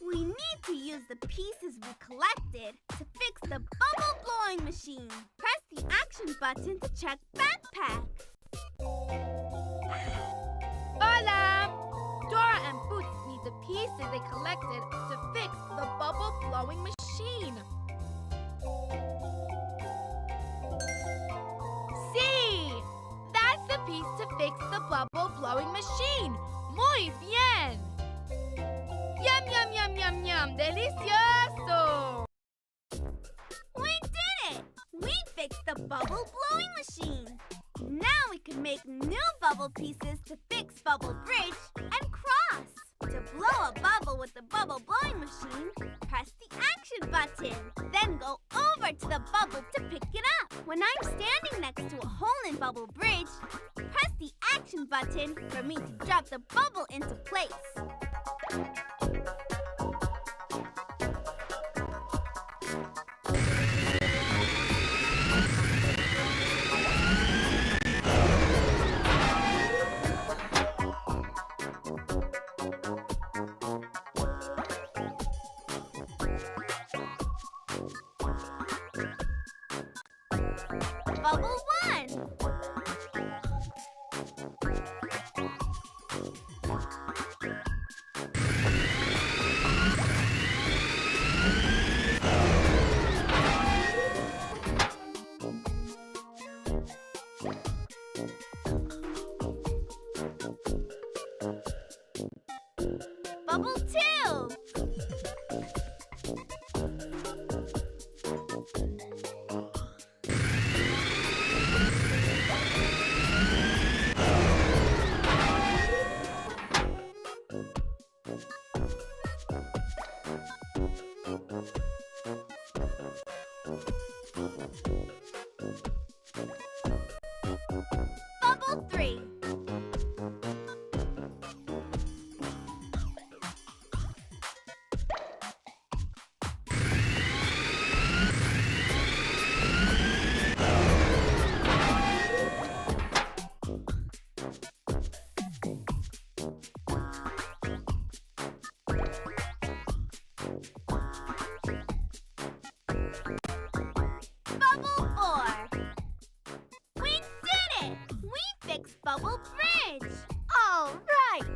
A: We need to use the pieces we collected to fix the bubble blowing machine. Press the action button to check backpack.
F: Hola! Dora and Boots need the pieces they collected to fix the bubble blowing machine. See! That's the piece to fix the bubble blowing machine. Muy bien! Yum, yum, yum, yum, yum. Delicioso!
A: We did it! We fixed the bubble blowing machine. Now we can make new bubble pieces to fix Bubble Bridge and cross. To blow a bubble with the bubble blowing machine, press the action button. Then go over to the bubble to pick it up. When I'm standing next to a hole in Bubble Bridge, press the action button for me to drop the bubble into place. Bubble 1. Bubble 2. Bubble 3. Bubble 4. We did it! We fixed Bubble Bridge!
B: All right.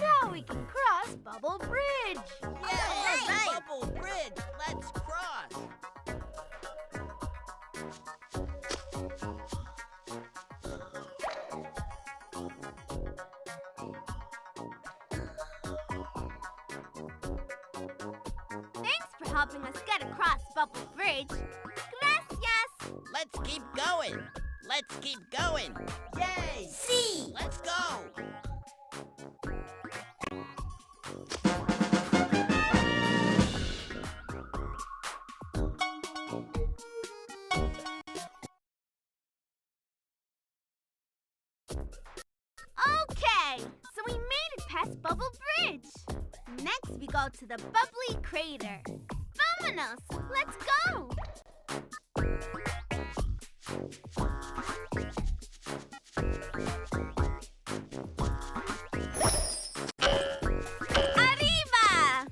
B: Now we can cross Bubble Bridge.
G: Yay! Bubble Bridge, let's cross.
A: Thanks for helping us get across Bubble Bridge. Gracias!
G: Let's keep going. Let's keep going. Yay!
A: See!
G: Let's go.
A: Okay, so we made it past Bubble Bridge. Next, we go to the Bubbly Crater. Vámonos! Let's go! Arriba!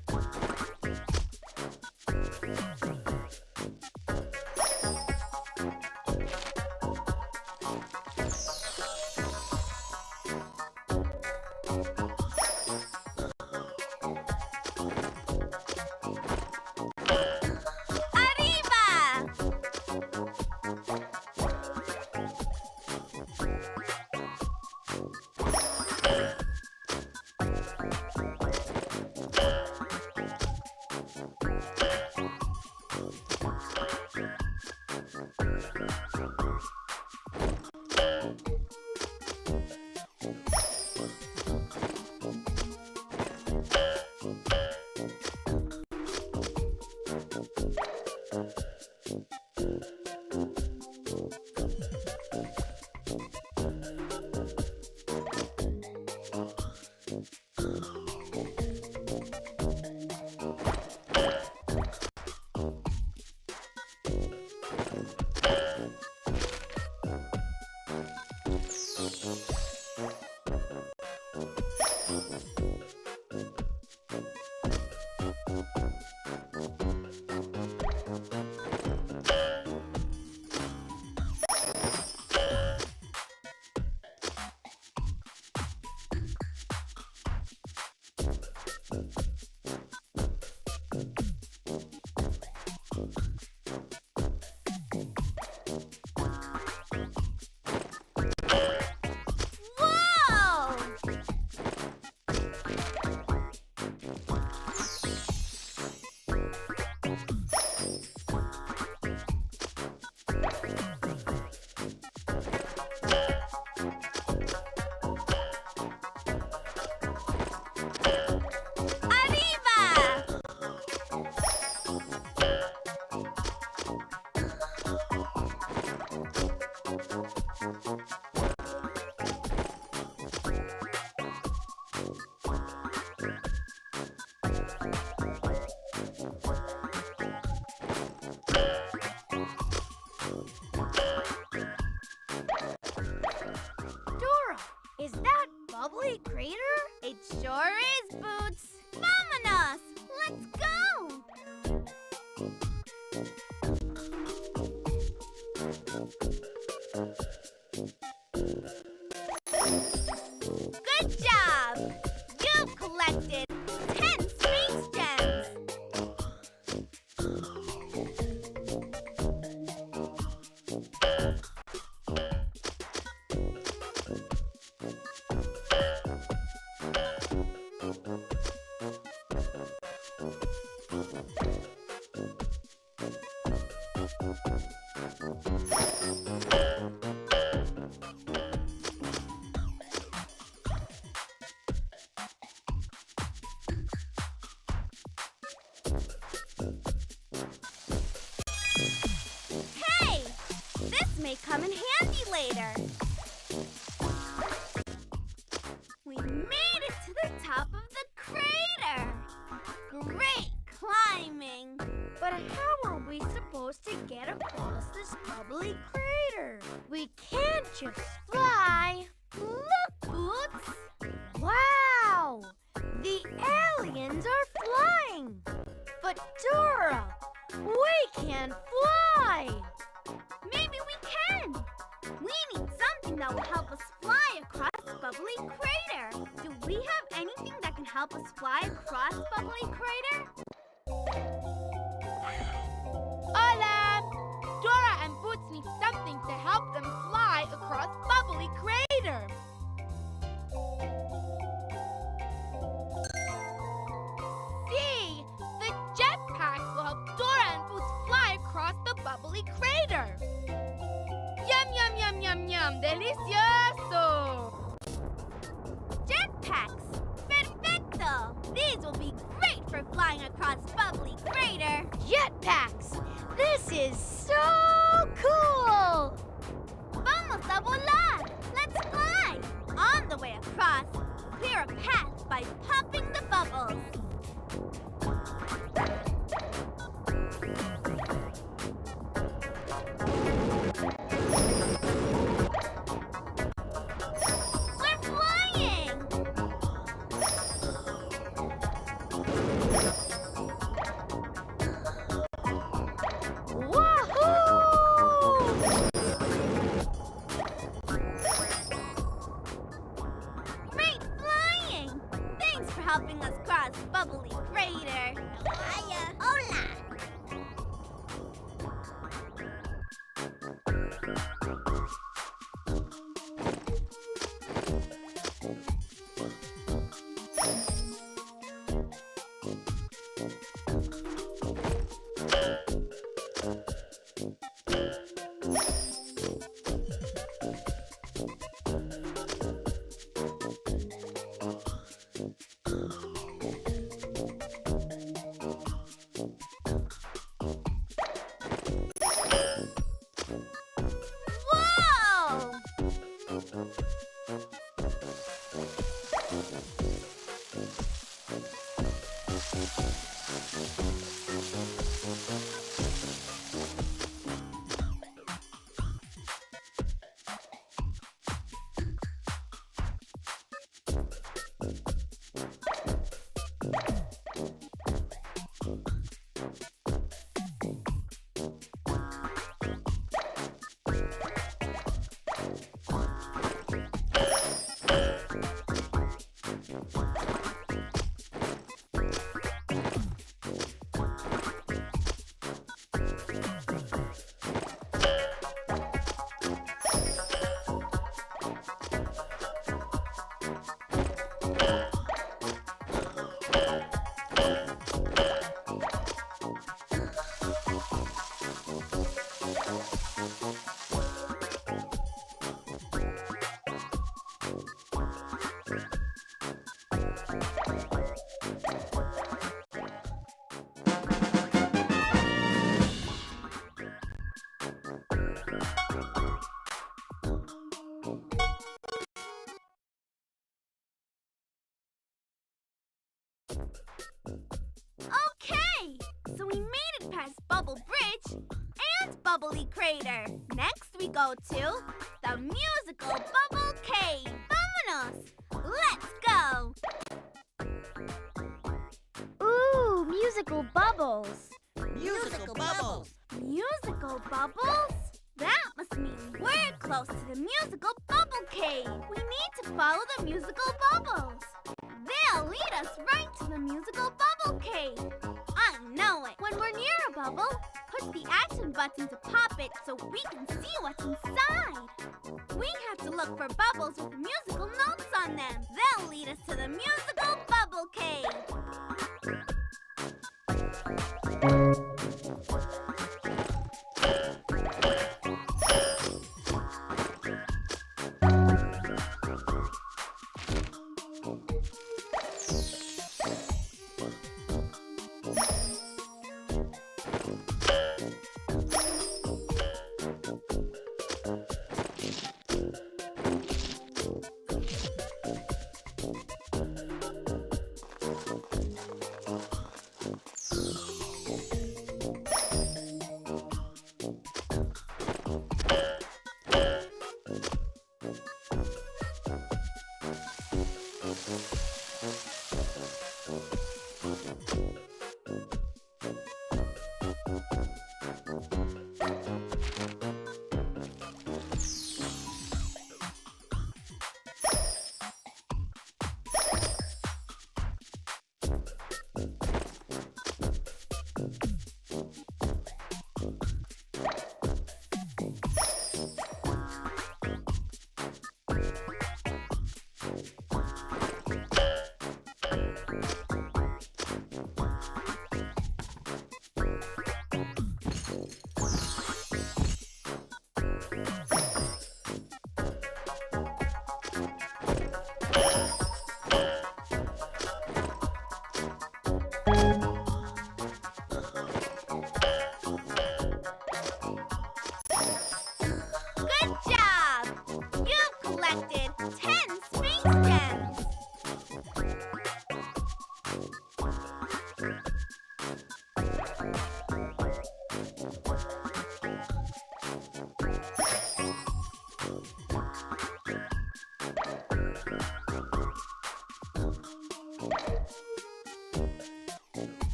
A: Arriba!
B: bubbly crater?
A: It sure is, Boots. Vámonos! Let's go! Good job! You've collected 10 space gems. may come in handy later. We made it to the top of the crater. Great climbing.
B: But how are we supposed to get across this bubbly crater? We can't just fly.
A: Look, Boots.
B: Wow! The aliens are flying. But Dora, we can't fly.
A: Maybe we can. We need something that will help us fly across the bubbly crater. Do we have anything that can help us fly across bubbly crater?
F: Hola! Dora and Boots need something to help them fly across bubbly crater. See, the jetpacks will help Dora and Boots fly across the bubbly crater. Yum, yum, yum, yum, yum. Delicioso!
A: Jetpacks! Perfecto! These will be great for flying across bubbly crater.
B: Jetpacks! This is so cool!
A: Vamos a volar! Let's fly! On the way across, clear a path by popping the bubbles. We're flying!
B: Wahoo!
A: Great flying! Thanks for helping us cross bubbly crater. Hiya! Hola! Whoa! Okay, so we made it past Bubble Bridge and Bubbly Crater. Next we go to the musical Bubble Cave. Vámonos! Let's go!
B: Ooh, musical bubbles.
G: Musical bubbles.
A: Musical bubbles? That must mean we're close to the musical Bubble Cave. We need to follow the musical bubbles. They'll lead us right to the musical Bubble Cave. I know it. When we're near a bubble, push the action button to pop it so we can see what's inside. We have to look for bubbles with musical notes on them. They'll lead us to the musical Bubble Cave.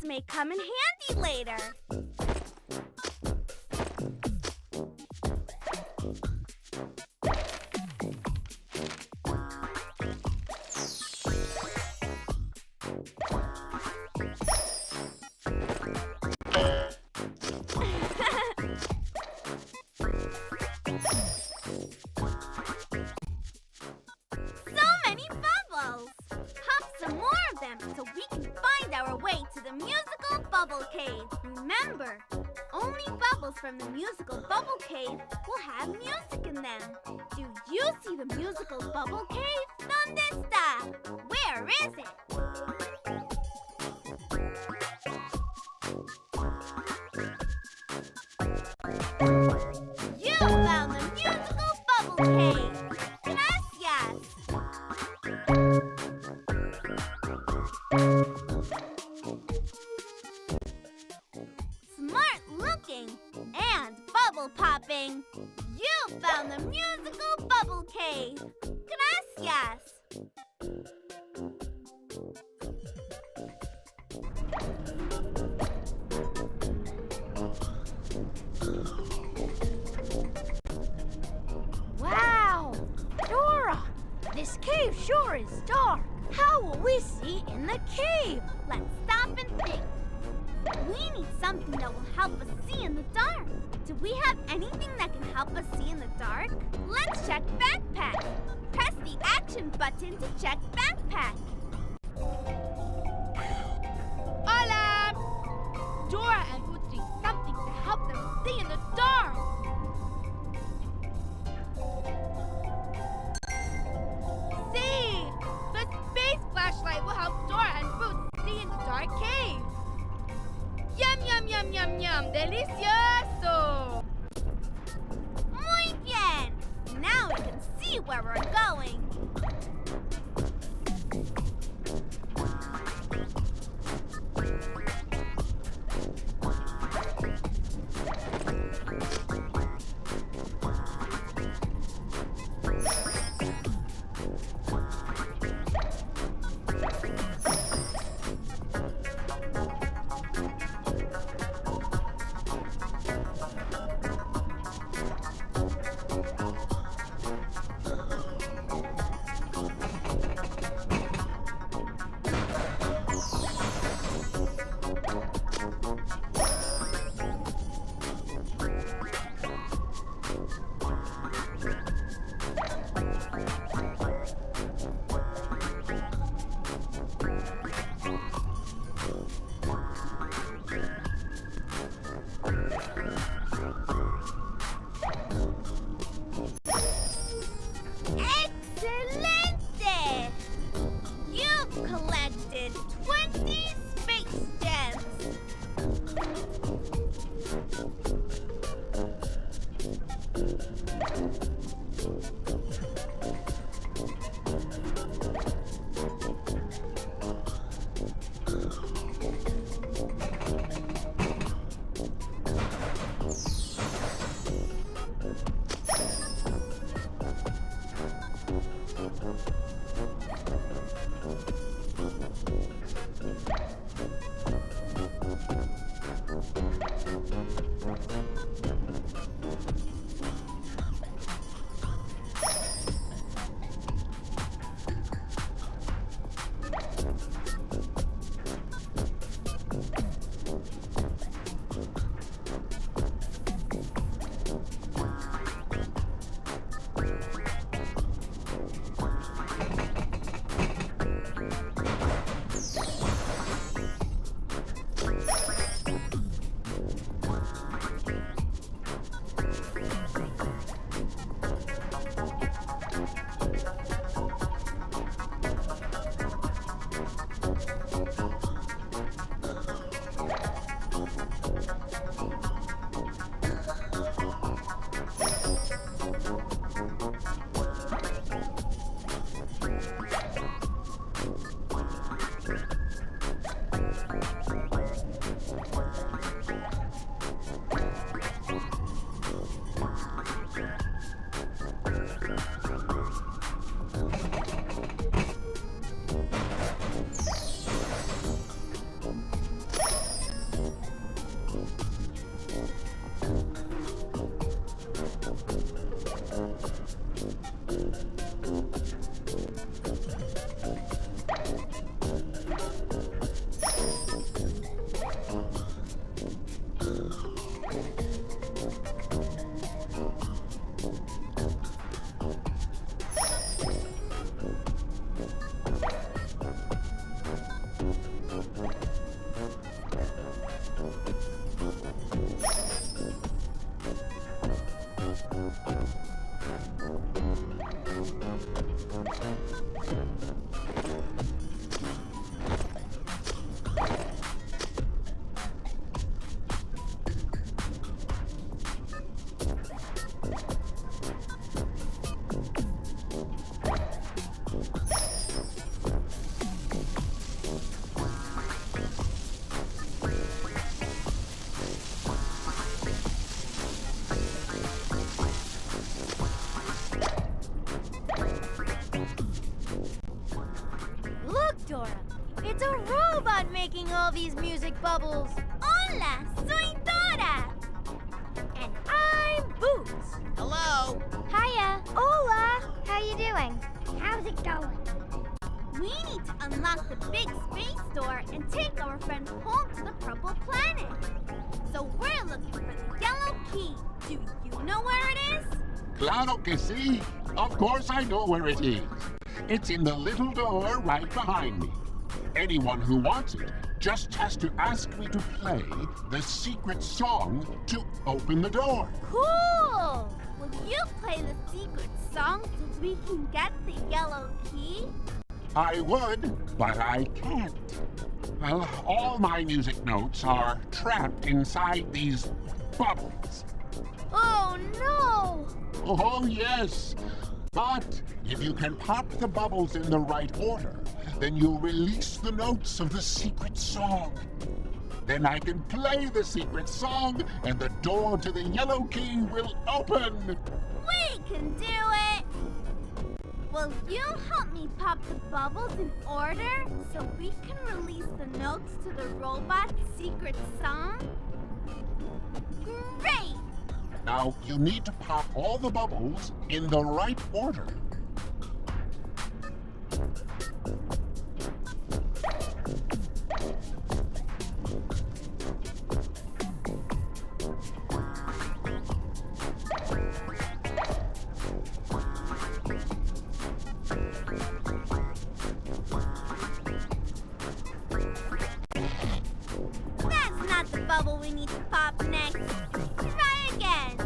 A: may come in handy later. So we can find our way to the musical bubble cave. Remember, only bubbles from the musical bubble cave will have music in them. Do you see the musical bubble cave? ¿Dónde está? Where is it? You found the musical bubble cave. Gracias. Smart looking and bubble popping. You found the musical bubble cave. Gracias.
B: Wow! Dora! This cave sure is dark. How will we see in the cave?
A: Let's stop and think. We need something that will help us see in the dark. Do we have anything that can help us see in the dark? Let's check backpack. Press the action button to check backpack.
B: Hola! Dora and Boots need something to help them see in the dark. See! The space flashlight will help Dora and Boots see in the dark cave. Yum, yum, yum, yum, yum. Delicioso!
A: Muy bien! Now we can see where we're going. Excelente! You've collected 20 space gems.
B: Look, Dora. It's a robot making all these music bubbles.
A: Hola, soy Dora.
B: And I'm Boots.
G: Hello?
B: Hiya. Hola. How you doing?
H: How's it going?
A: We need to unlock the big space door and take our friend home to the purple planet. So we're looking for the yellow key. Do you know where it is?
I: Claro que sí. Of course I know where it is. It's in the little door right behind me. Anyone who wants it just has to ask me to play the secret song to open the door.
A: Cool! Will you play the secret song so we can get the yellow key?
I: I would, but I can't. Well, all my music notes are trapped inside these bubbles.
B: Oh, no!
I: Oh, yes. But if you can pop the bubbles in the right order, then you'll release the notes of the secret song. Then I can play the secret song, and the door to the yellow key will open.
A: We can do it! Will you help me pop the bubbles in order so we can release the notes to the robot's secret song? Great!
I: Now, you need to pop all the bubbles in the right order.
A: That's not the bubble we need to pop next. Try again.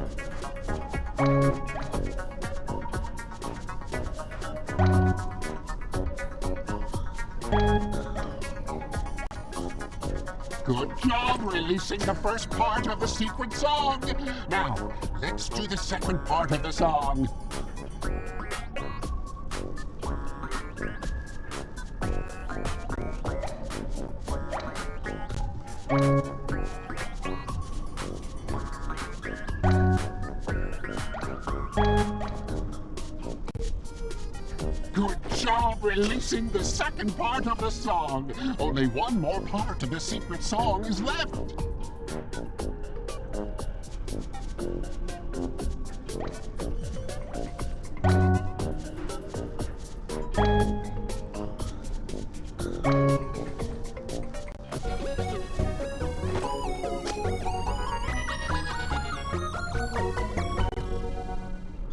I: Good job releasing the first part of the secret song. Now, let's do the second part of the song. Good job releasing the second part of the song. Only one more part of the secret song is left.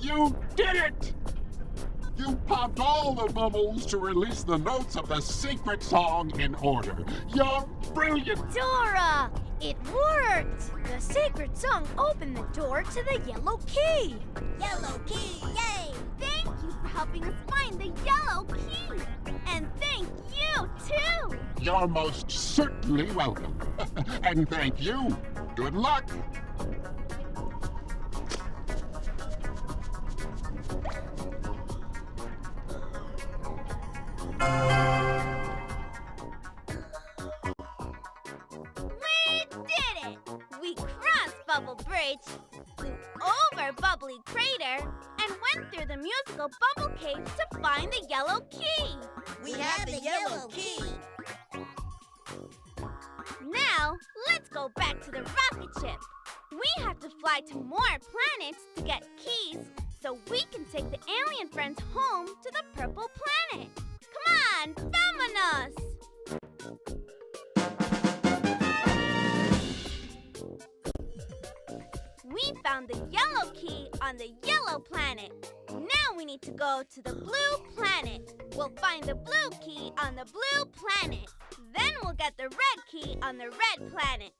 I: You did it! You popped all the bubbles to release the notes of the secret song in order. You're brilliant!
B: Dora! It worked! The secret song opened the door to the yellow key.
A: Yellow key, yay! Thank you for helping us find the yellow key. And thank you, too.
I: You're most certainly welcome. And thank you. Good luck.
A: We did it! We crossed Bubble Bridge, flew over Bubbly Crater, and went through the musical Bubble Cave to find the yellow key.
G: We have the yellow key.
A: Now, let's go back to the rocket ship. We have to fly to more planets to get keys so we can take the alien friends home to the purple planet. Come on, vámonos! We found the yellow key on the yellow planet. Now we need to go to the blue planet. We'll find the blue key on the blue planet. Then we'll get the red key on the red planet.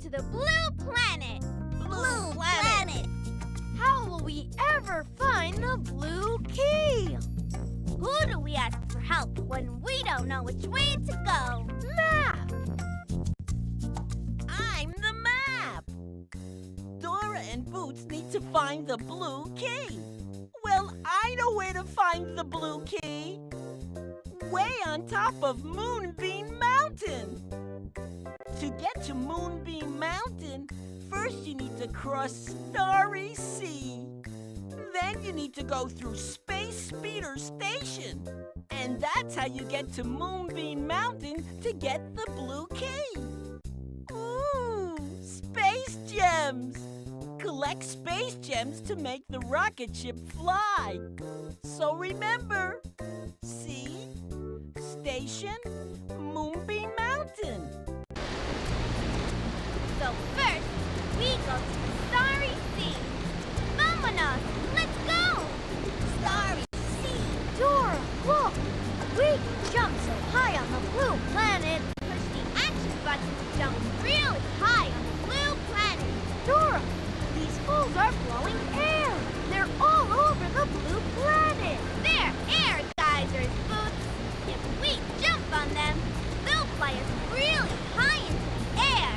A: To the blue planet.
G: Blue planet.
B: How will we ever find the blue key?
A: Who do we ask for help when we don't know which way to go?
B: Map!
C: I'm the map. Dora and Boots need to find the blue key. Well, I know where to find the blue key. Way on top of Moonbeam Mountain. To get to Moonbeam Mountain, first you need to cross Starry Sea. Then you need to go through Space Speeder Station. And that's how you get to Moonbeam Mountain to get the blue key. Ooh, space gems! Collect space gems to make the rocket ship fly. So remember, sea, station, Moonbeam Mountain.
A: So first, we go to the Starry Sea. Vámonos! Let's go!
G: Starry Sea.
B: Dora, look! We can jump so high on the blue planet.
A: Push the action button to jump really high on the blue planet.
B: Dora, these holes are blowing air. They're all over the blue planet.
A: They're air geysers, Boots. If we jump on them, they'll fly us really high into the air.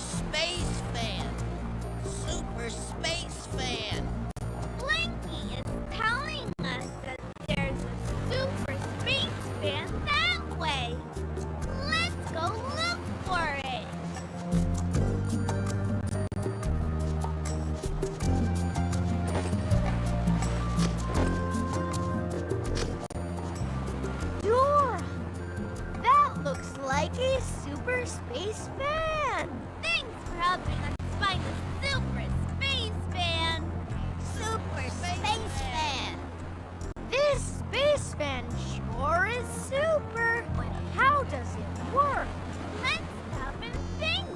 G: space fan. Super space fan.
A: Blinky is telling us that there's a super space fan that way. Let's go look for it.
B: Dora! That looks like a super space fan!
A: Thanks for helping us find the super space fan.
G: Super space fan.
B: This space fan sure is super! But how does it work?
A: Let's stop and think.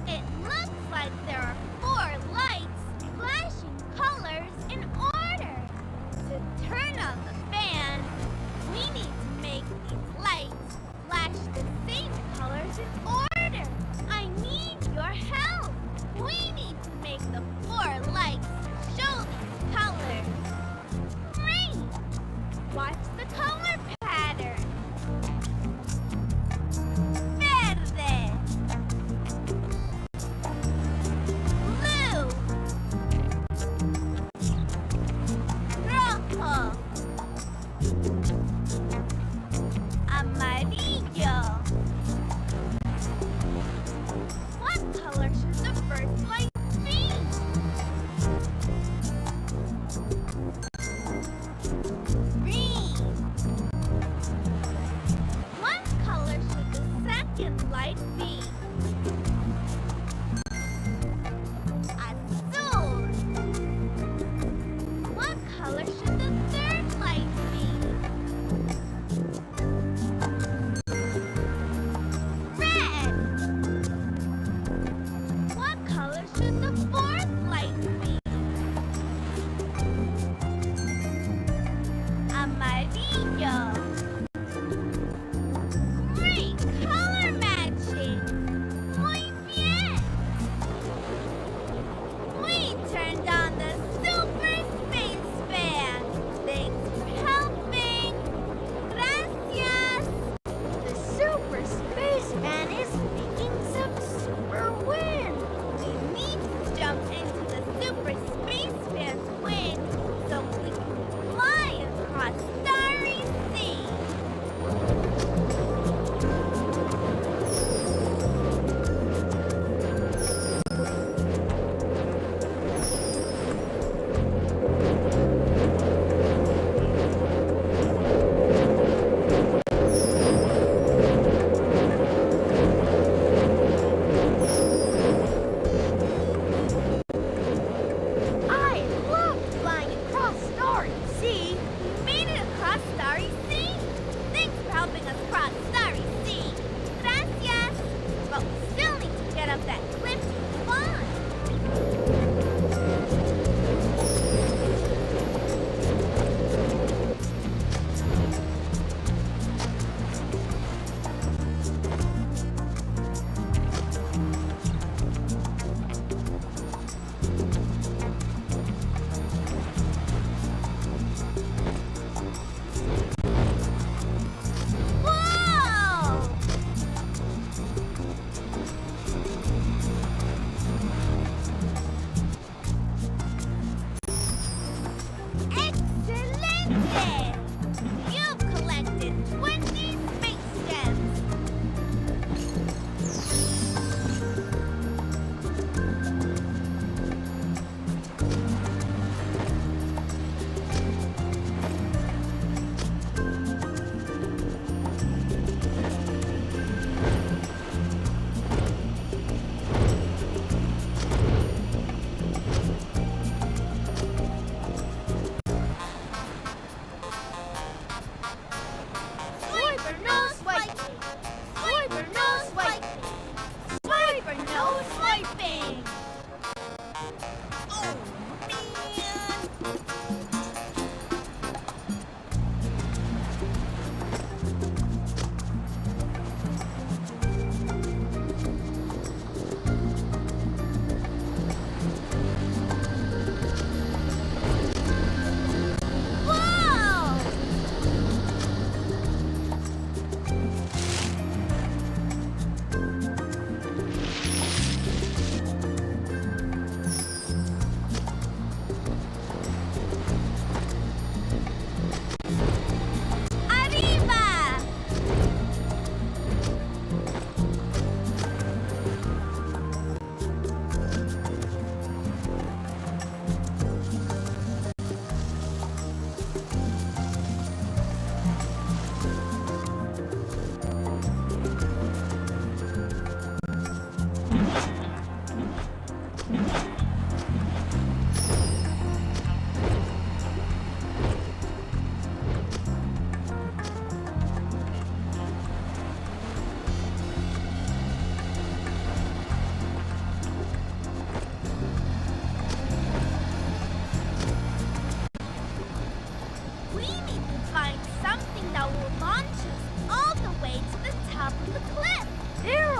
A: It looks like there are 4 lights flashing colors in order. To turn on the fan, we need to make these lights flash the same colors in order. I need your help. We need to make the 4 lights show these colors. Green. Watch the color pattern. Verde. Blue. Rojo. Amarillo. What color should the first light be? Green. What color should the second light be? Azul. What color should the third light be? Red. What color should the fourth light be? Amarillo. Great color matching.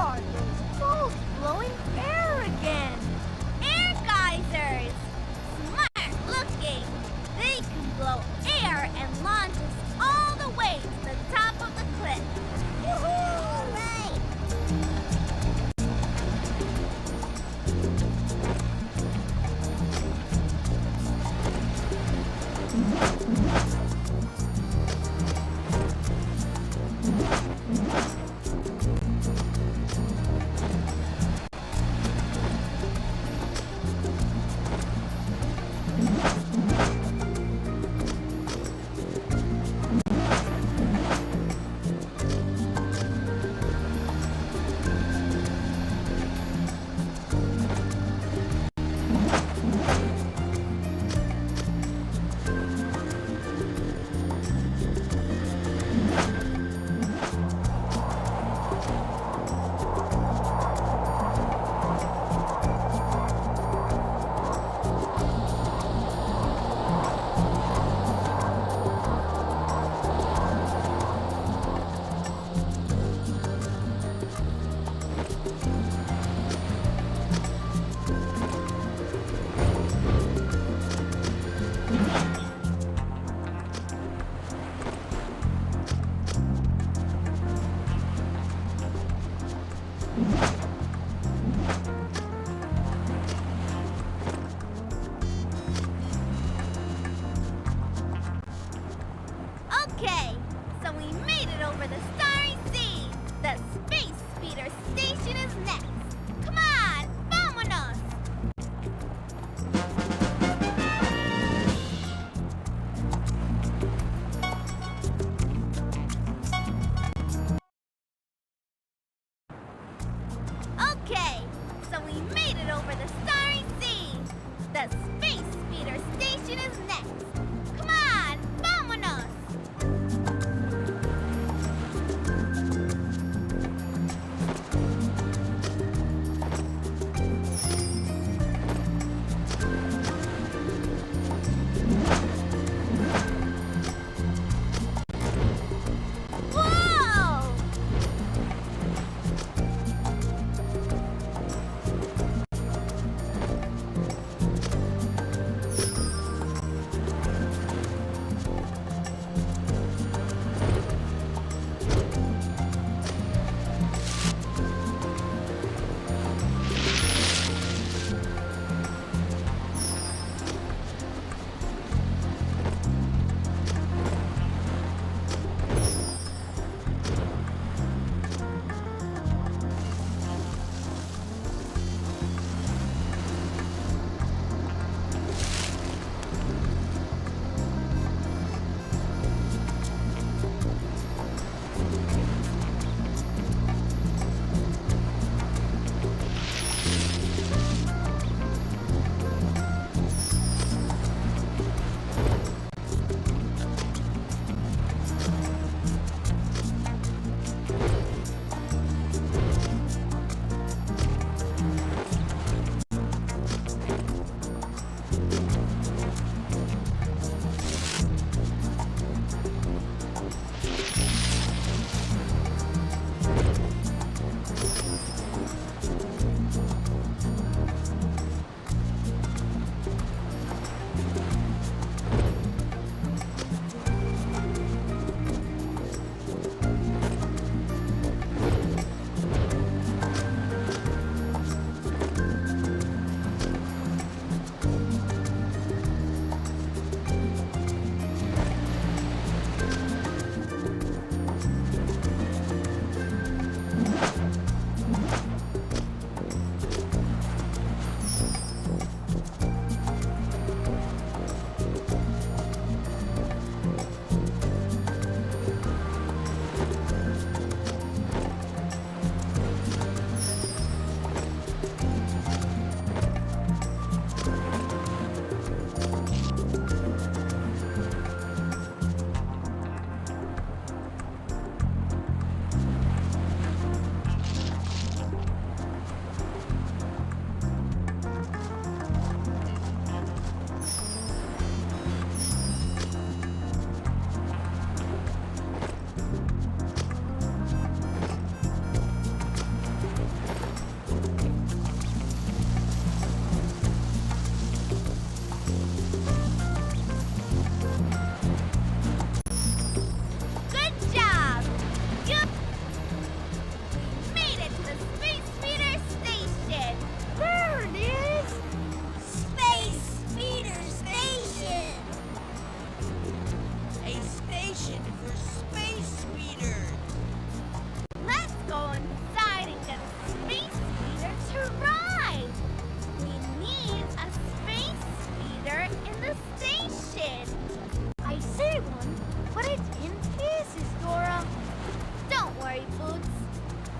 B: are those balls blowing air again?
A: Air geysers! Smart looking! They can blow air and launch us all the way to the top of the cliff.
G: All right.
A: Okay, so we made it over the starry sea. The space speeder station is next. Come on, vámonos! Okay, so we made it over the starry sea. The space speeder station is next. Come on, vámonos! Whoa!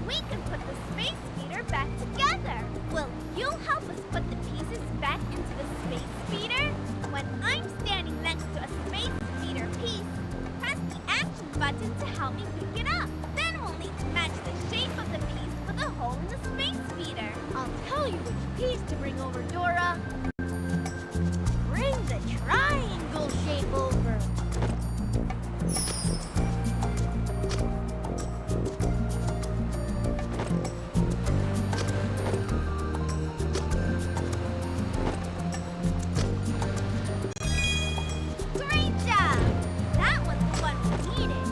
A: we can put the space speeder back together. Will you help us put the pieces back into the space speeder? When I'm standing next to a space speeder piece, press the action button to help me pick it up. Then we'll need to match the shape of the piece with the hole in the space speeder.
B: I'll tell you which piece to bring over, Dora. Bring the triangle shape over.
A: Great job! That was what we needed.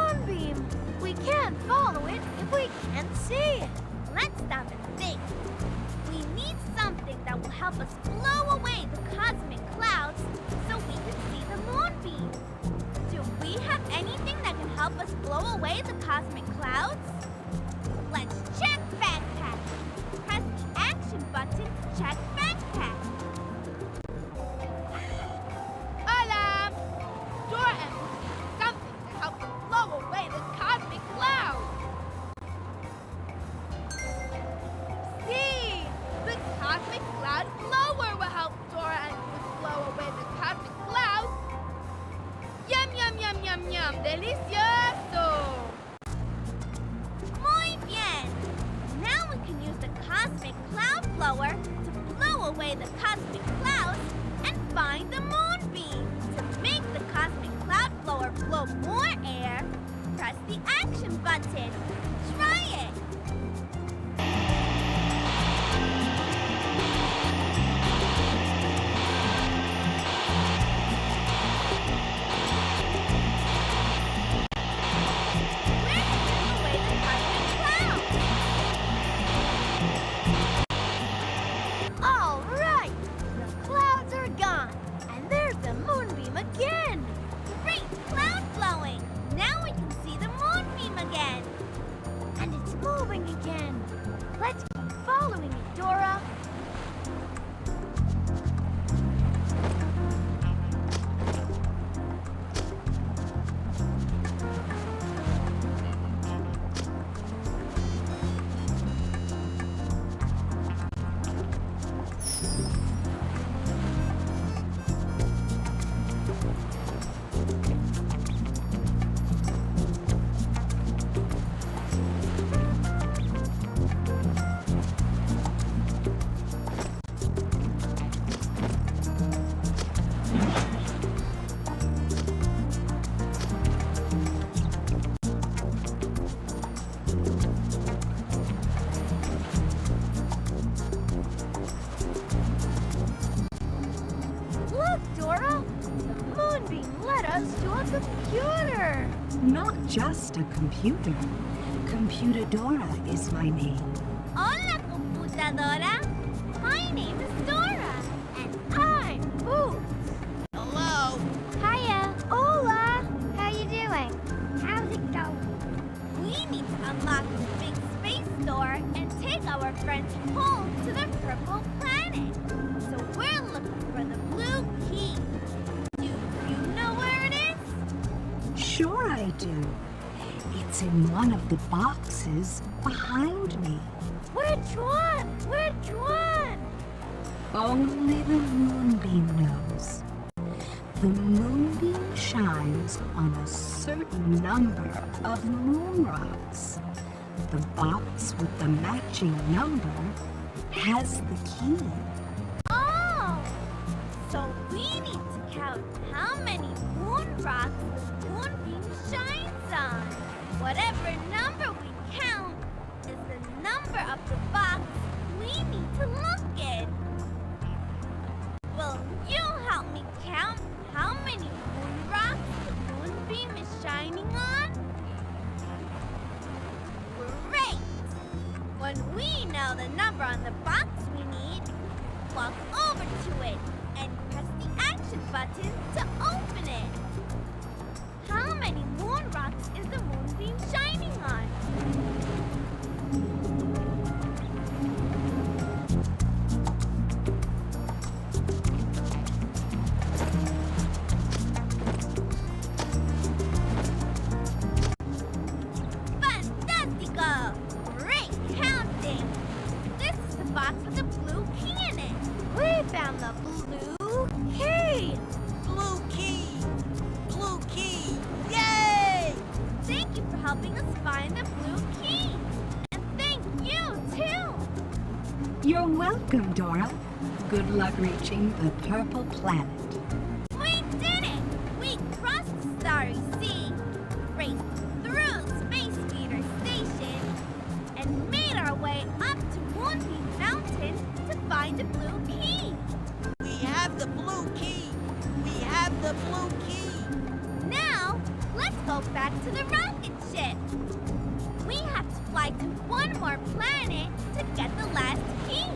B: moonbeam. We can't follow it if we can't see it.
A: Let's stop and think. We need something that will help us blow away the cosmic clouds so we can see the moonbeam. Do we have anything that can help us blow away the cosmic clouds? Let's check backpack. Press the action button to check backpack.
F: Alarm! Dora and Boots need something to help us blow away the cosmic clouds. See! The cosmic cloud blower will help Dora and Boots blow away the cosmic clouds. Yum, yum, yum, yum, yum. Delicioso!
A: Muy bien! Now we can use the cosmic cloud blower to blow away the cosmic clouds and find the moonbeam. To make the cosmic cloud blower blow more air, press the action button. Try it!
B: All right, the clouds are gone, and there's the moonbeam again.
A: Great cloud blowing! Now we can see the moonbeam again.
B: And it's moving again. Let's keep following it, Dora. Look, Dora. The moonbeam led us to a computer.
K: Not just a computer. Computer Dora is my name.
A: Hola, computadora. My name is Dora.
B: And I'm Boots.
G: Hello.
B: Hiya. Hola. How you doing? How's it going?
A: We need to unlock the big space door and take our friends home to the purple planet. So we're looking for the blue key. Do you know where it is?
K: Sure I do. It's in one of the boxes behind me.
B: Which one? Which one?
K: Only the moonbeam knows. The moonbeam shines on a certain number of moon rocks. The box with the matching number has the key.
A: Oh! So we need to count how many moon rocks the moonbeam shines on. Whatever number we count is the number of the box we need to look in. Will you help me count how many moon rocks the moonbeam is shining on? Great! When we know the number on the box we need, walk over to it and press the action button to open it. How many moon rocks is the moonbeam shining on? Fantastico! Great counting! This is the box with the blue key in it.
B: We found the blue key.
G: Blue key. Blue key. Yay!
A: Thank you for helping us find the blue key. And thank you, too.
K: You're welcome, Dora. Good luck reaching the purple planet.
A: We did it! We crossed the starry sea, raced through Space Speeder Station, and made our way up to Moonbeam Mountain to find the blue key.
G: We have the blue key. We have the blue key.
A: Now, let's go back to the rocket. ship. We have to fly to one more planet to get the last key.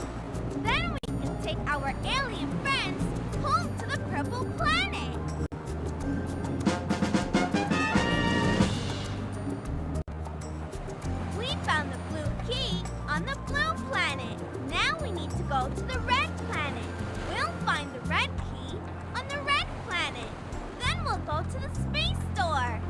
A: Then we can take our alien friends home to the purple planet. We found the blue key on the blue planet. Now we need to go to the red planet. We'll find the red key on the red planet. Then we'll go to the space store.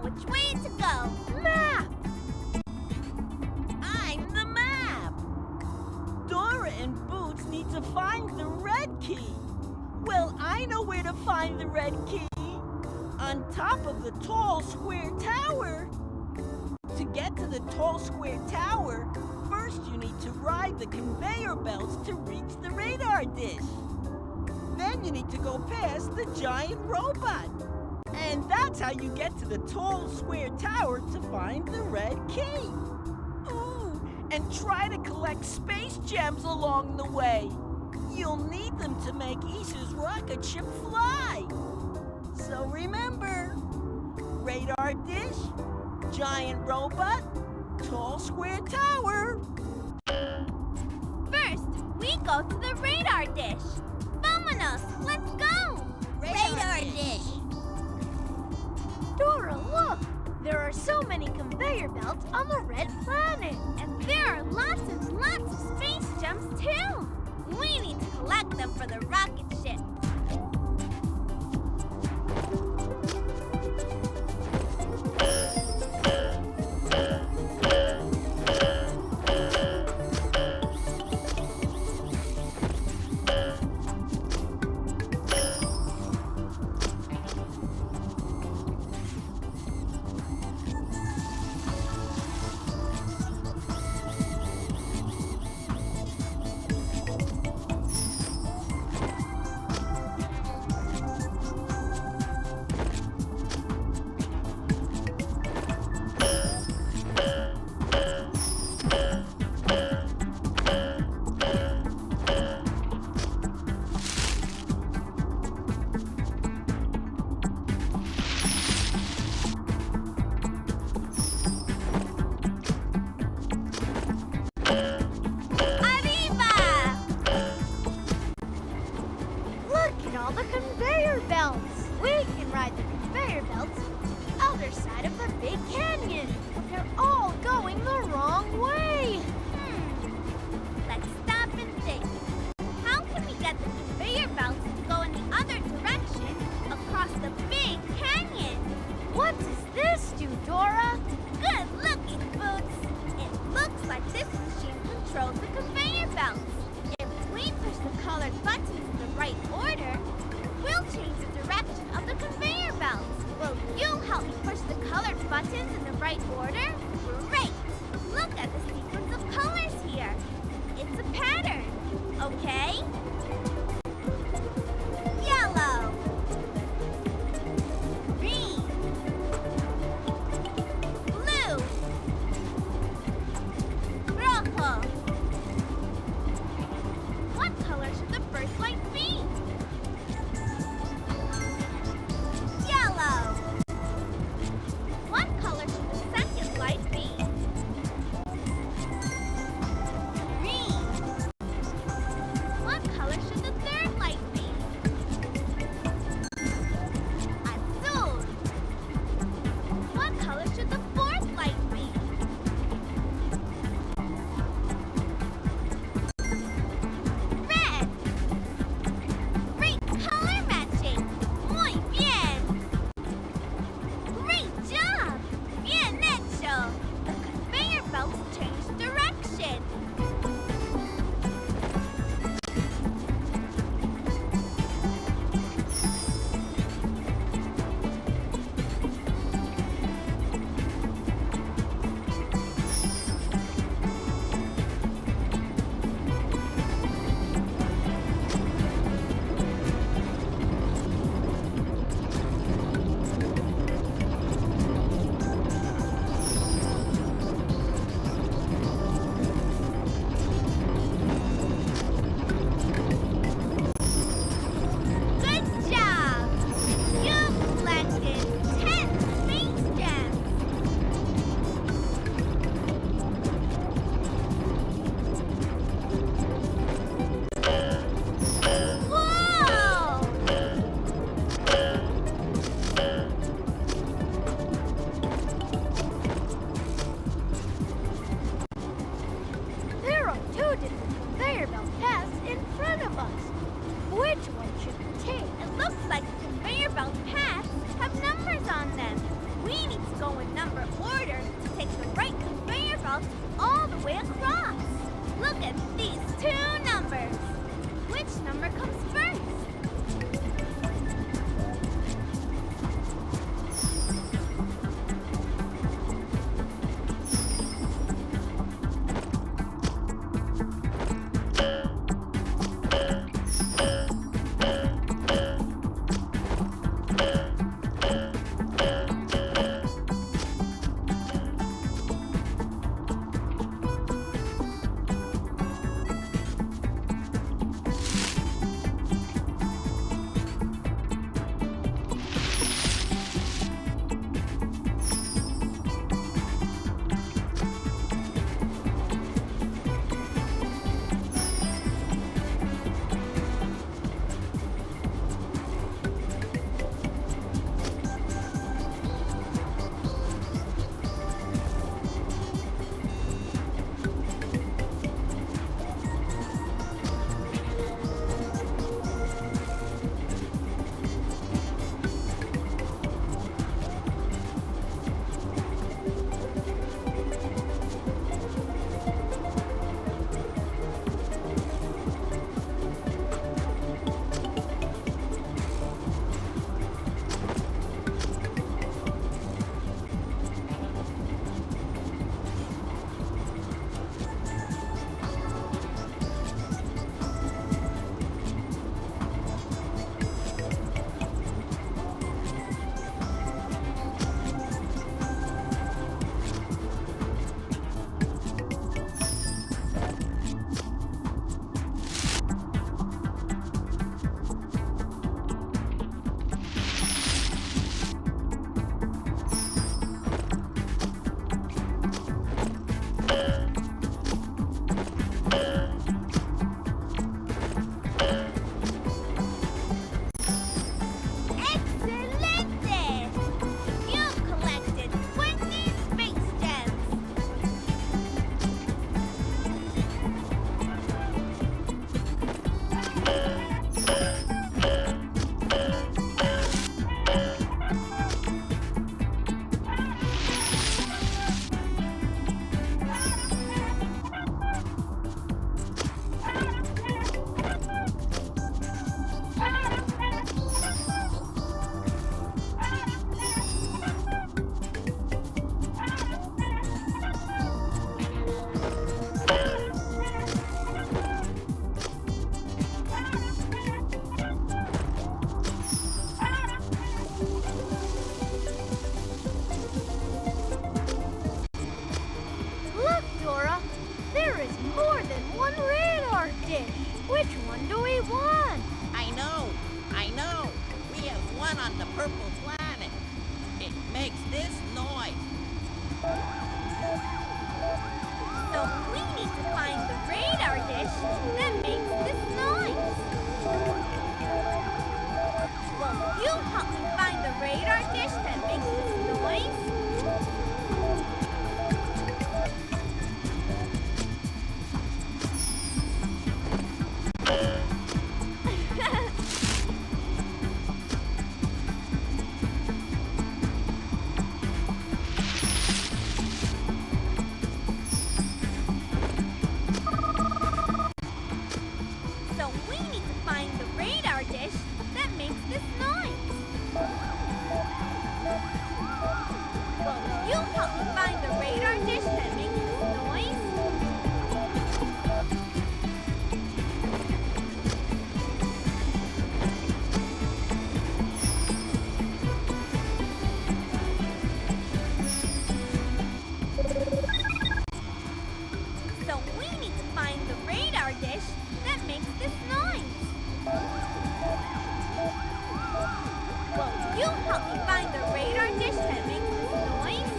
A: Which way to go?
C: Map! I'm the map! Dora and Boots need to find the red key. Well, I know where to find the red key. On top of the tall square tower. To get to the tall square tower, first you need to ride the conveyor belts to reach the radar dish. Then you need to go past the giant robot. And that's how you get to the tall square tower to find the red key. Ooh, and try to collect space gems along the way. You'll need them to make Aethers' rocket ship fly. So remember, radar dish, giant robot, tall square tower.
A: First, we go to the radar dish. Vámonos, let's go!
G: Radar dish.
B: Dora, look! There are so many conveyor belts on the red planet.
A: And there are lots and lots of space gems, too. We need to collect them for the rocket ship.
B: at all the conveyor belts. We can ride the conveyor belts to the other side of the big canyon. But they're all going the wrong way.
A: Let's stop and think. How can we get the conveyor belts to go in the other direction across the big canyon?
B: What does this do, Dora?
A: Good looking, Boots. It looks like this machine controls the conveyor belts. If we push the colored buttons in the right order, we'll change the direction of the conveyor belts. Will you help me push the colored buttons in the right order? Great! Look at the sequence of colors here. It's a pattern, okay? Yellow. Green. Blue. Rojo. What color should the first light be? Yellow. What color should the second light be? Green. What color should the third light be? Azul. What color should the fourth light be? Red. Great color matching. Muy bien. Great job. Bien hecho. The conveyor belts changed direction. Good job! You've collected 10 space gems. Whoa!
B: There are two different conveyor belt paths in front of us. Which one should we take?
A: It looks like the conveyor belt paths have numbers on them. We need to go in number order to take the right conveyor belt all the way across. Look at these two numbers. Which number comes first?
G: on the purple planet. It makes this noise.
A: So we need to find the radar dish that makes this noise. Will you help me find the radar dish that makes this noise? So we need to find the radar dish that makes this noise. Will you help me find the radar dish that makes this noise? So we need to find the radar dish that makes this noise. Will you help me find the radar dish that makes this noise?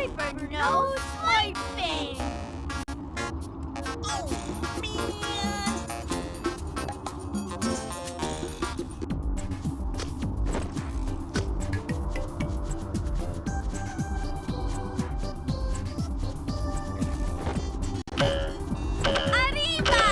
B: Hyper no swiping!
C: Oh, man!
A: Arriba!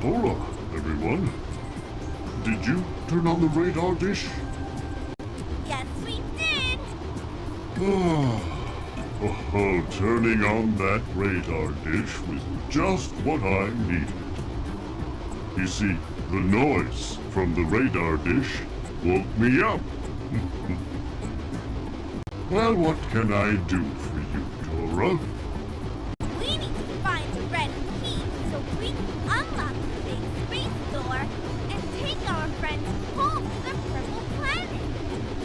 D: Hola, everyone. Did you turn on the radar dish?
A: Yes, we did.
D: Oh, turning on that radar dish was just what I needed. You see, the noise from the radar dish woke me up. Well, what can I do for you, Dora?
A: We need to find the red key so we can unlock the big space door and take our friends home to the purple planet.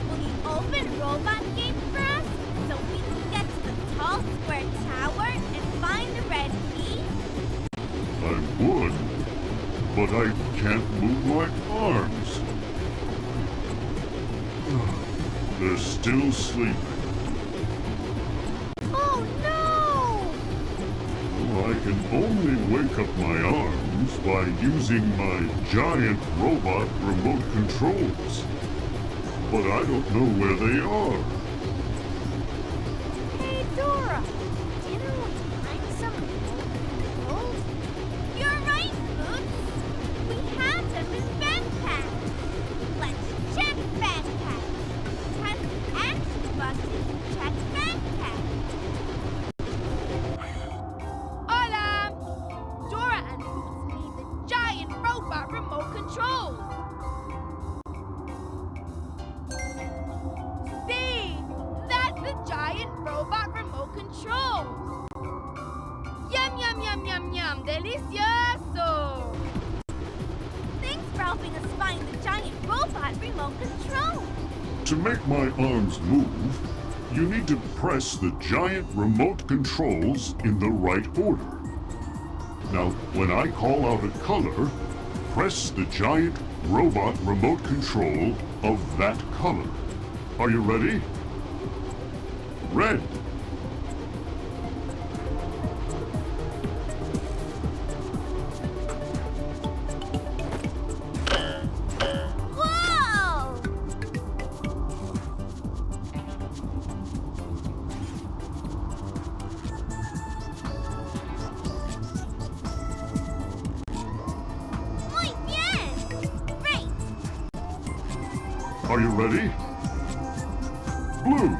A: Will you open Robot Gate for us so we can get to the tall square tower and find the red key?
D: I would, but I can't move my arms. They're still sleeping.
B: Oh no!
D: I can only wake up my arms by using my giant robot remote controls. But I don't know where they are.
B: Hey, Dora! Do you know what to find some gold?
A: You're right, Boots. We have them in backpacks. Let's check backpack. Press X button to check backpack.
F: Hola! Dora and Boots need the giant robot remote controls. See? That's the giant robot remote controls. Yum, yum, yum, yum, yum. Delicioso!
A: Thanks for helping us find the giant robot remote control.
D: To make my arms move, you need to press the giant remote controls in the right order. Now, when I call out a color, press the giant robot remote control of that color. Are you ready? Red.
A: Whoa! Muy bien! Great!
D: Are you ready? Blue.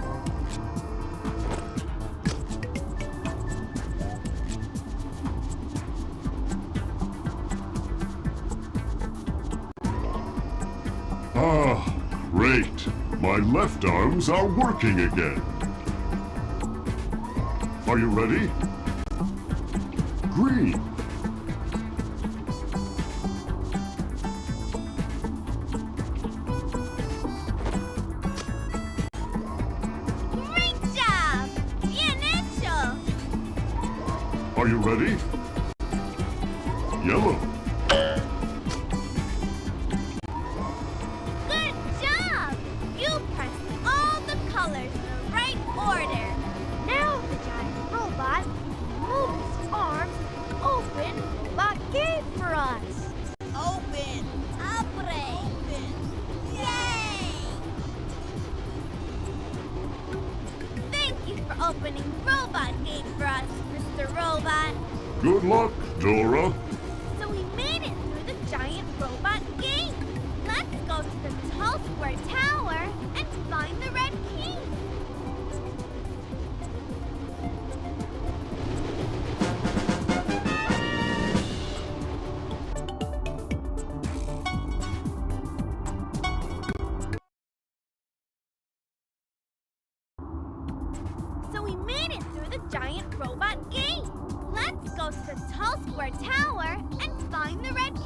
D: Ah, great. My left arms are working again. Are you ready? Green.
A: Great job! Bien hecho!
D: Are you ready? Yellow.
A: Good job! You pressed all the colors in the right order.
B: Now the giant robot move his arms and open Robot Gate for us.
G: Open!
A: Abre!
G: Open!
A: Yay! Thank you for opening Robot Gate for us, Mr. Robot.
D: Good luck, Dora.
A: So we made it through the giant robot gate. Let's go to the tall square tower and find the red key. So we made it through the giant robot gate. Let's go to the tall square tower and find the red key.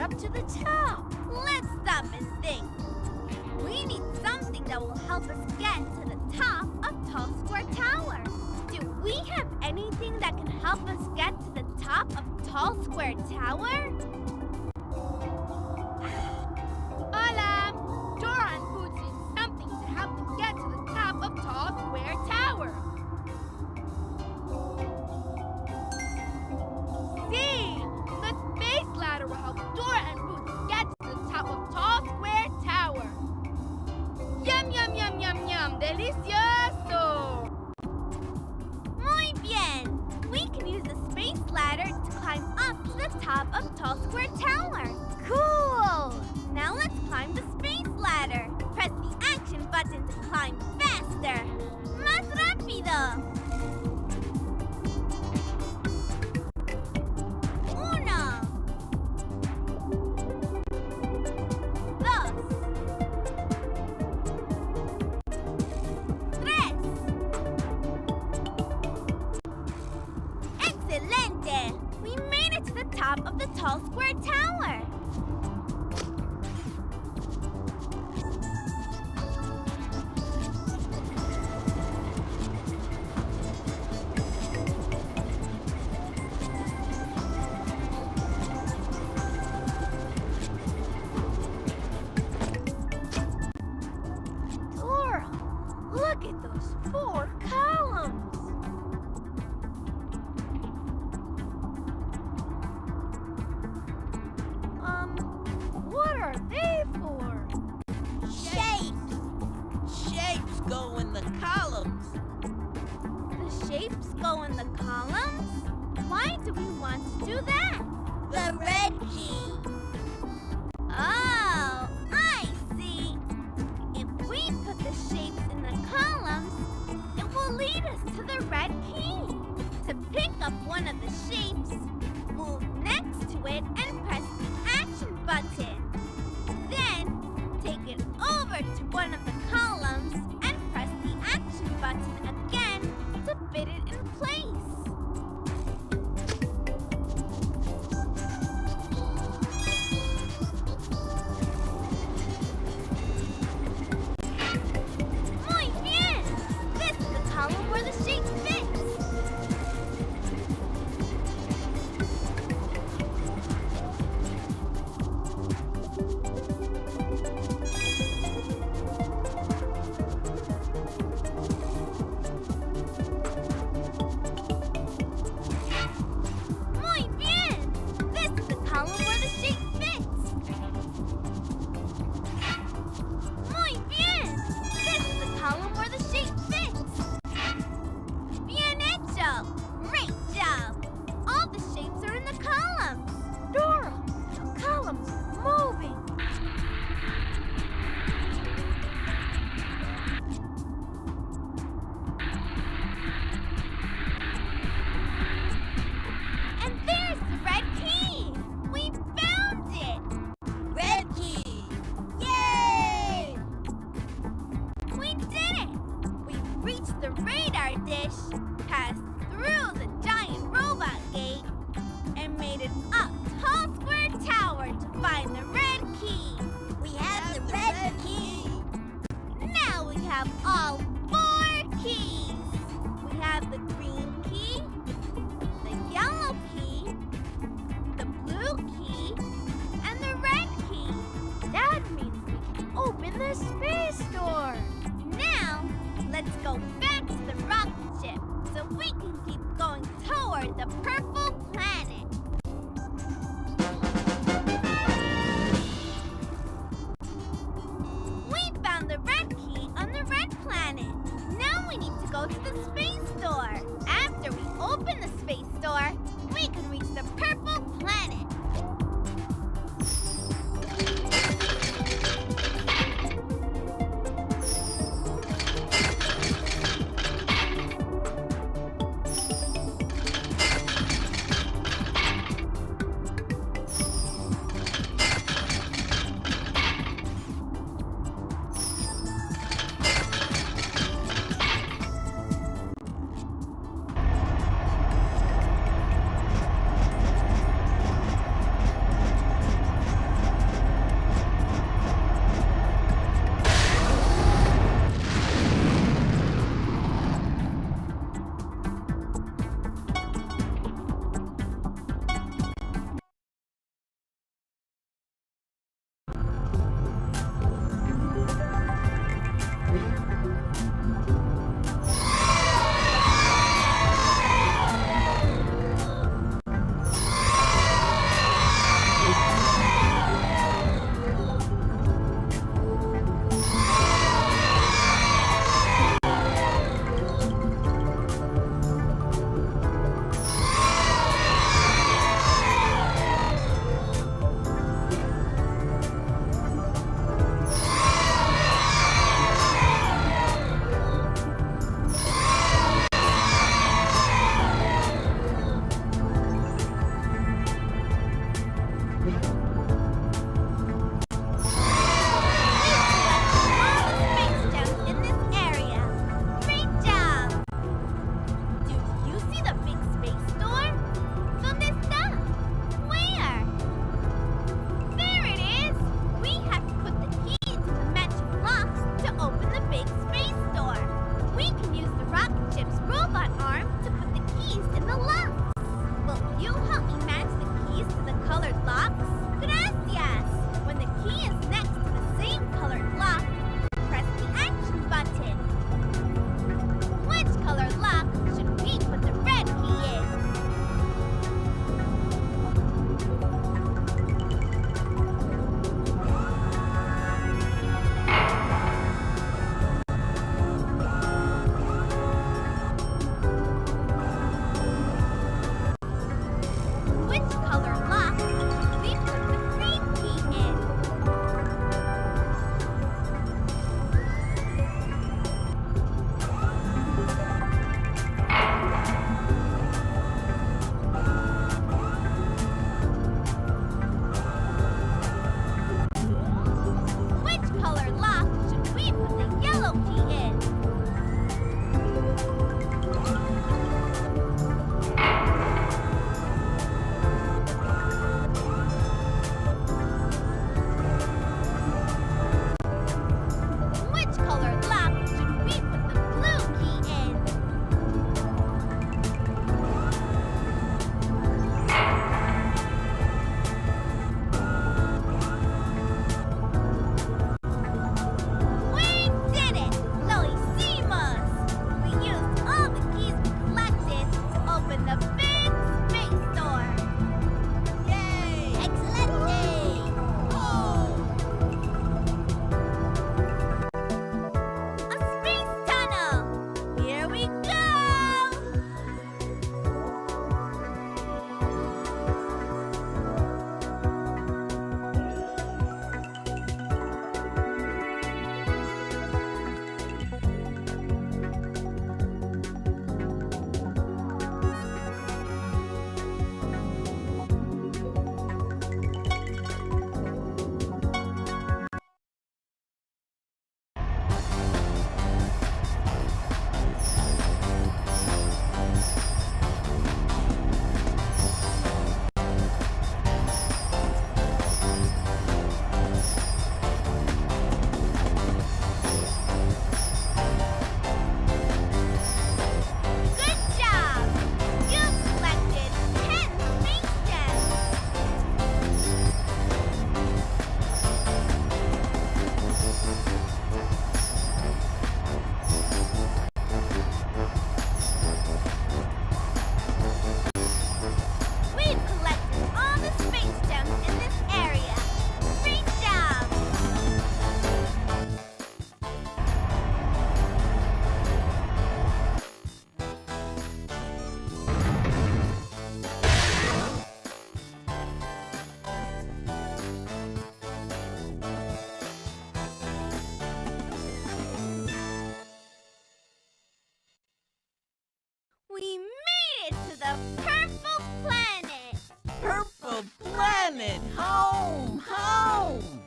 B: up to the top?
A: Let's stop and think. We need something that will help us get to the top of Tall Square Tower. Do we have anything that can help us get to the top of Tall Square Tower?
F: Hola! Dora and Boots need something to help them get to the top of Tall Square Tower. See! The space ladder will help Dora and Boots get to the top of Tall Square Tower. Yum, yum, yum, yum, yum! Delicioso!
A: Muy bien! We can use the space ladder to climb up to the top of Tall Square Tower.
B: Cool!
A: Now let's climb the space ladder. Press the action button to climb faster. Más rápido! 1 2 3 Excelente! We made it to the top of the Tall Square Tower.
B: Dora, look at those 4 columns. What are they for?
A: Shapes!
C: Shapes go in the columns.
A: The shapes go in the columns? Why do we want to do that?
G: The red key.
A: Oh, I see. If we put the shapes in the columns, it will lead us to the red key. To pick up one of the shapes, move next to it and press the action button. Then, take it over to one of the columns and press the action button again to fit it in place. Muy bien! This is the column where the shape fits. Muy bien! This is the column where the shape fits. Muy bien! This is the column where the shape fits. Bien hecho! Great job! All the shapes are in the columns.
B: Dora, the columns are moving.
A: And there's the red key! We found it!
G: Red key. Yay!
A: We did it! We reached the radar dish, passed through the giant robot gate, and made it up Tall Square Tower to find the red key.
G: We have the red key.
A: Now we have all 4 keys. We have the green key, the yellow key, the blue key, and the red key.
B: That means we can open the space door.
A: Now, let's go back to the rocket ship so we can keep going toward the purple planet. We found the red key on the red planet. Now we need to go to the space door. After we open the space door, we can reach the purple planet. We made it to the Purple Planet!
C: Purple Planet! Home! Home!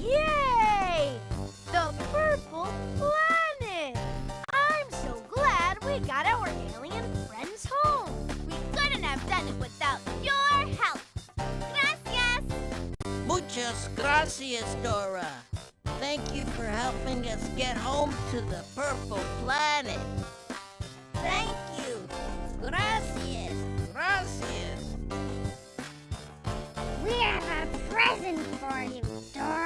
B: Yay! The Purple Planet! I'm so glad we got our alien friends home.
A: We couldn't have done it without your help! Gracias!
G: Muchas gracias, Dora. Thank you for helping us get home to the Purple Planet.
A: Thank you! Gracias!
G: Gracias.
H: We have a present for you, Dora.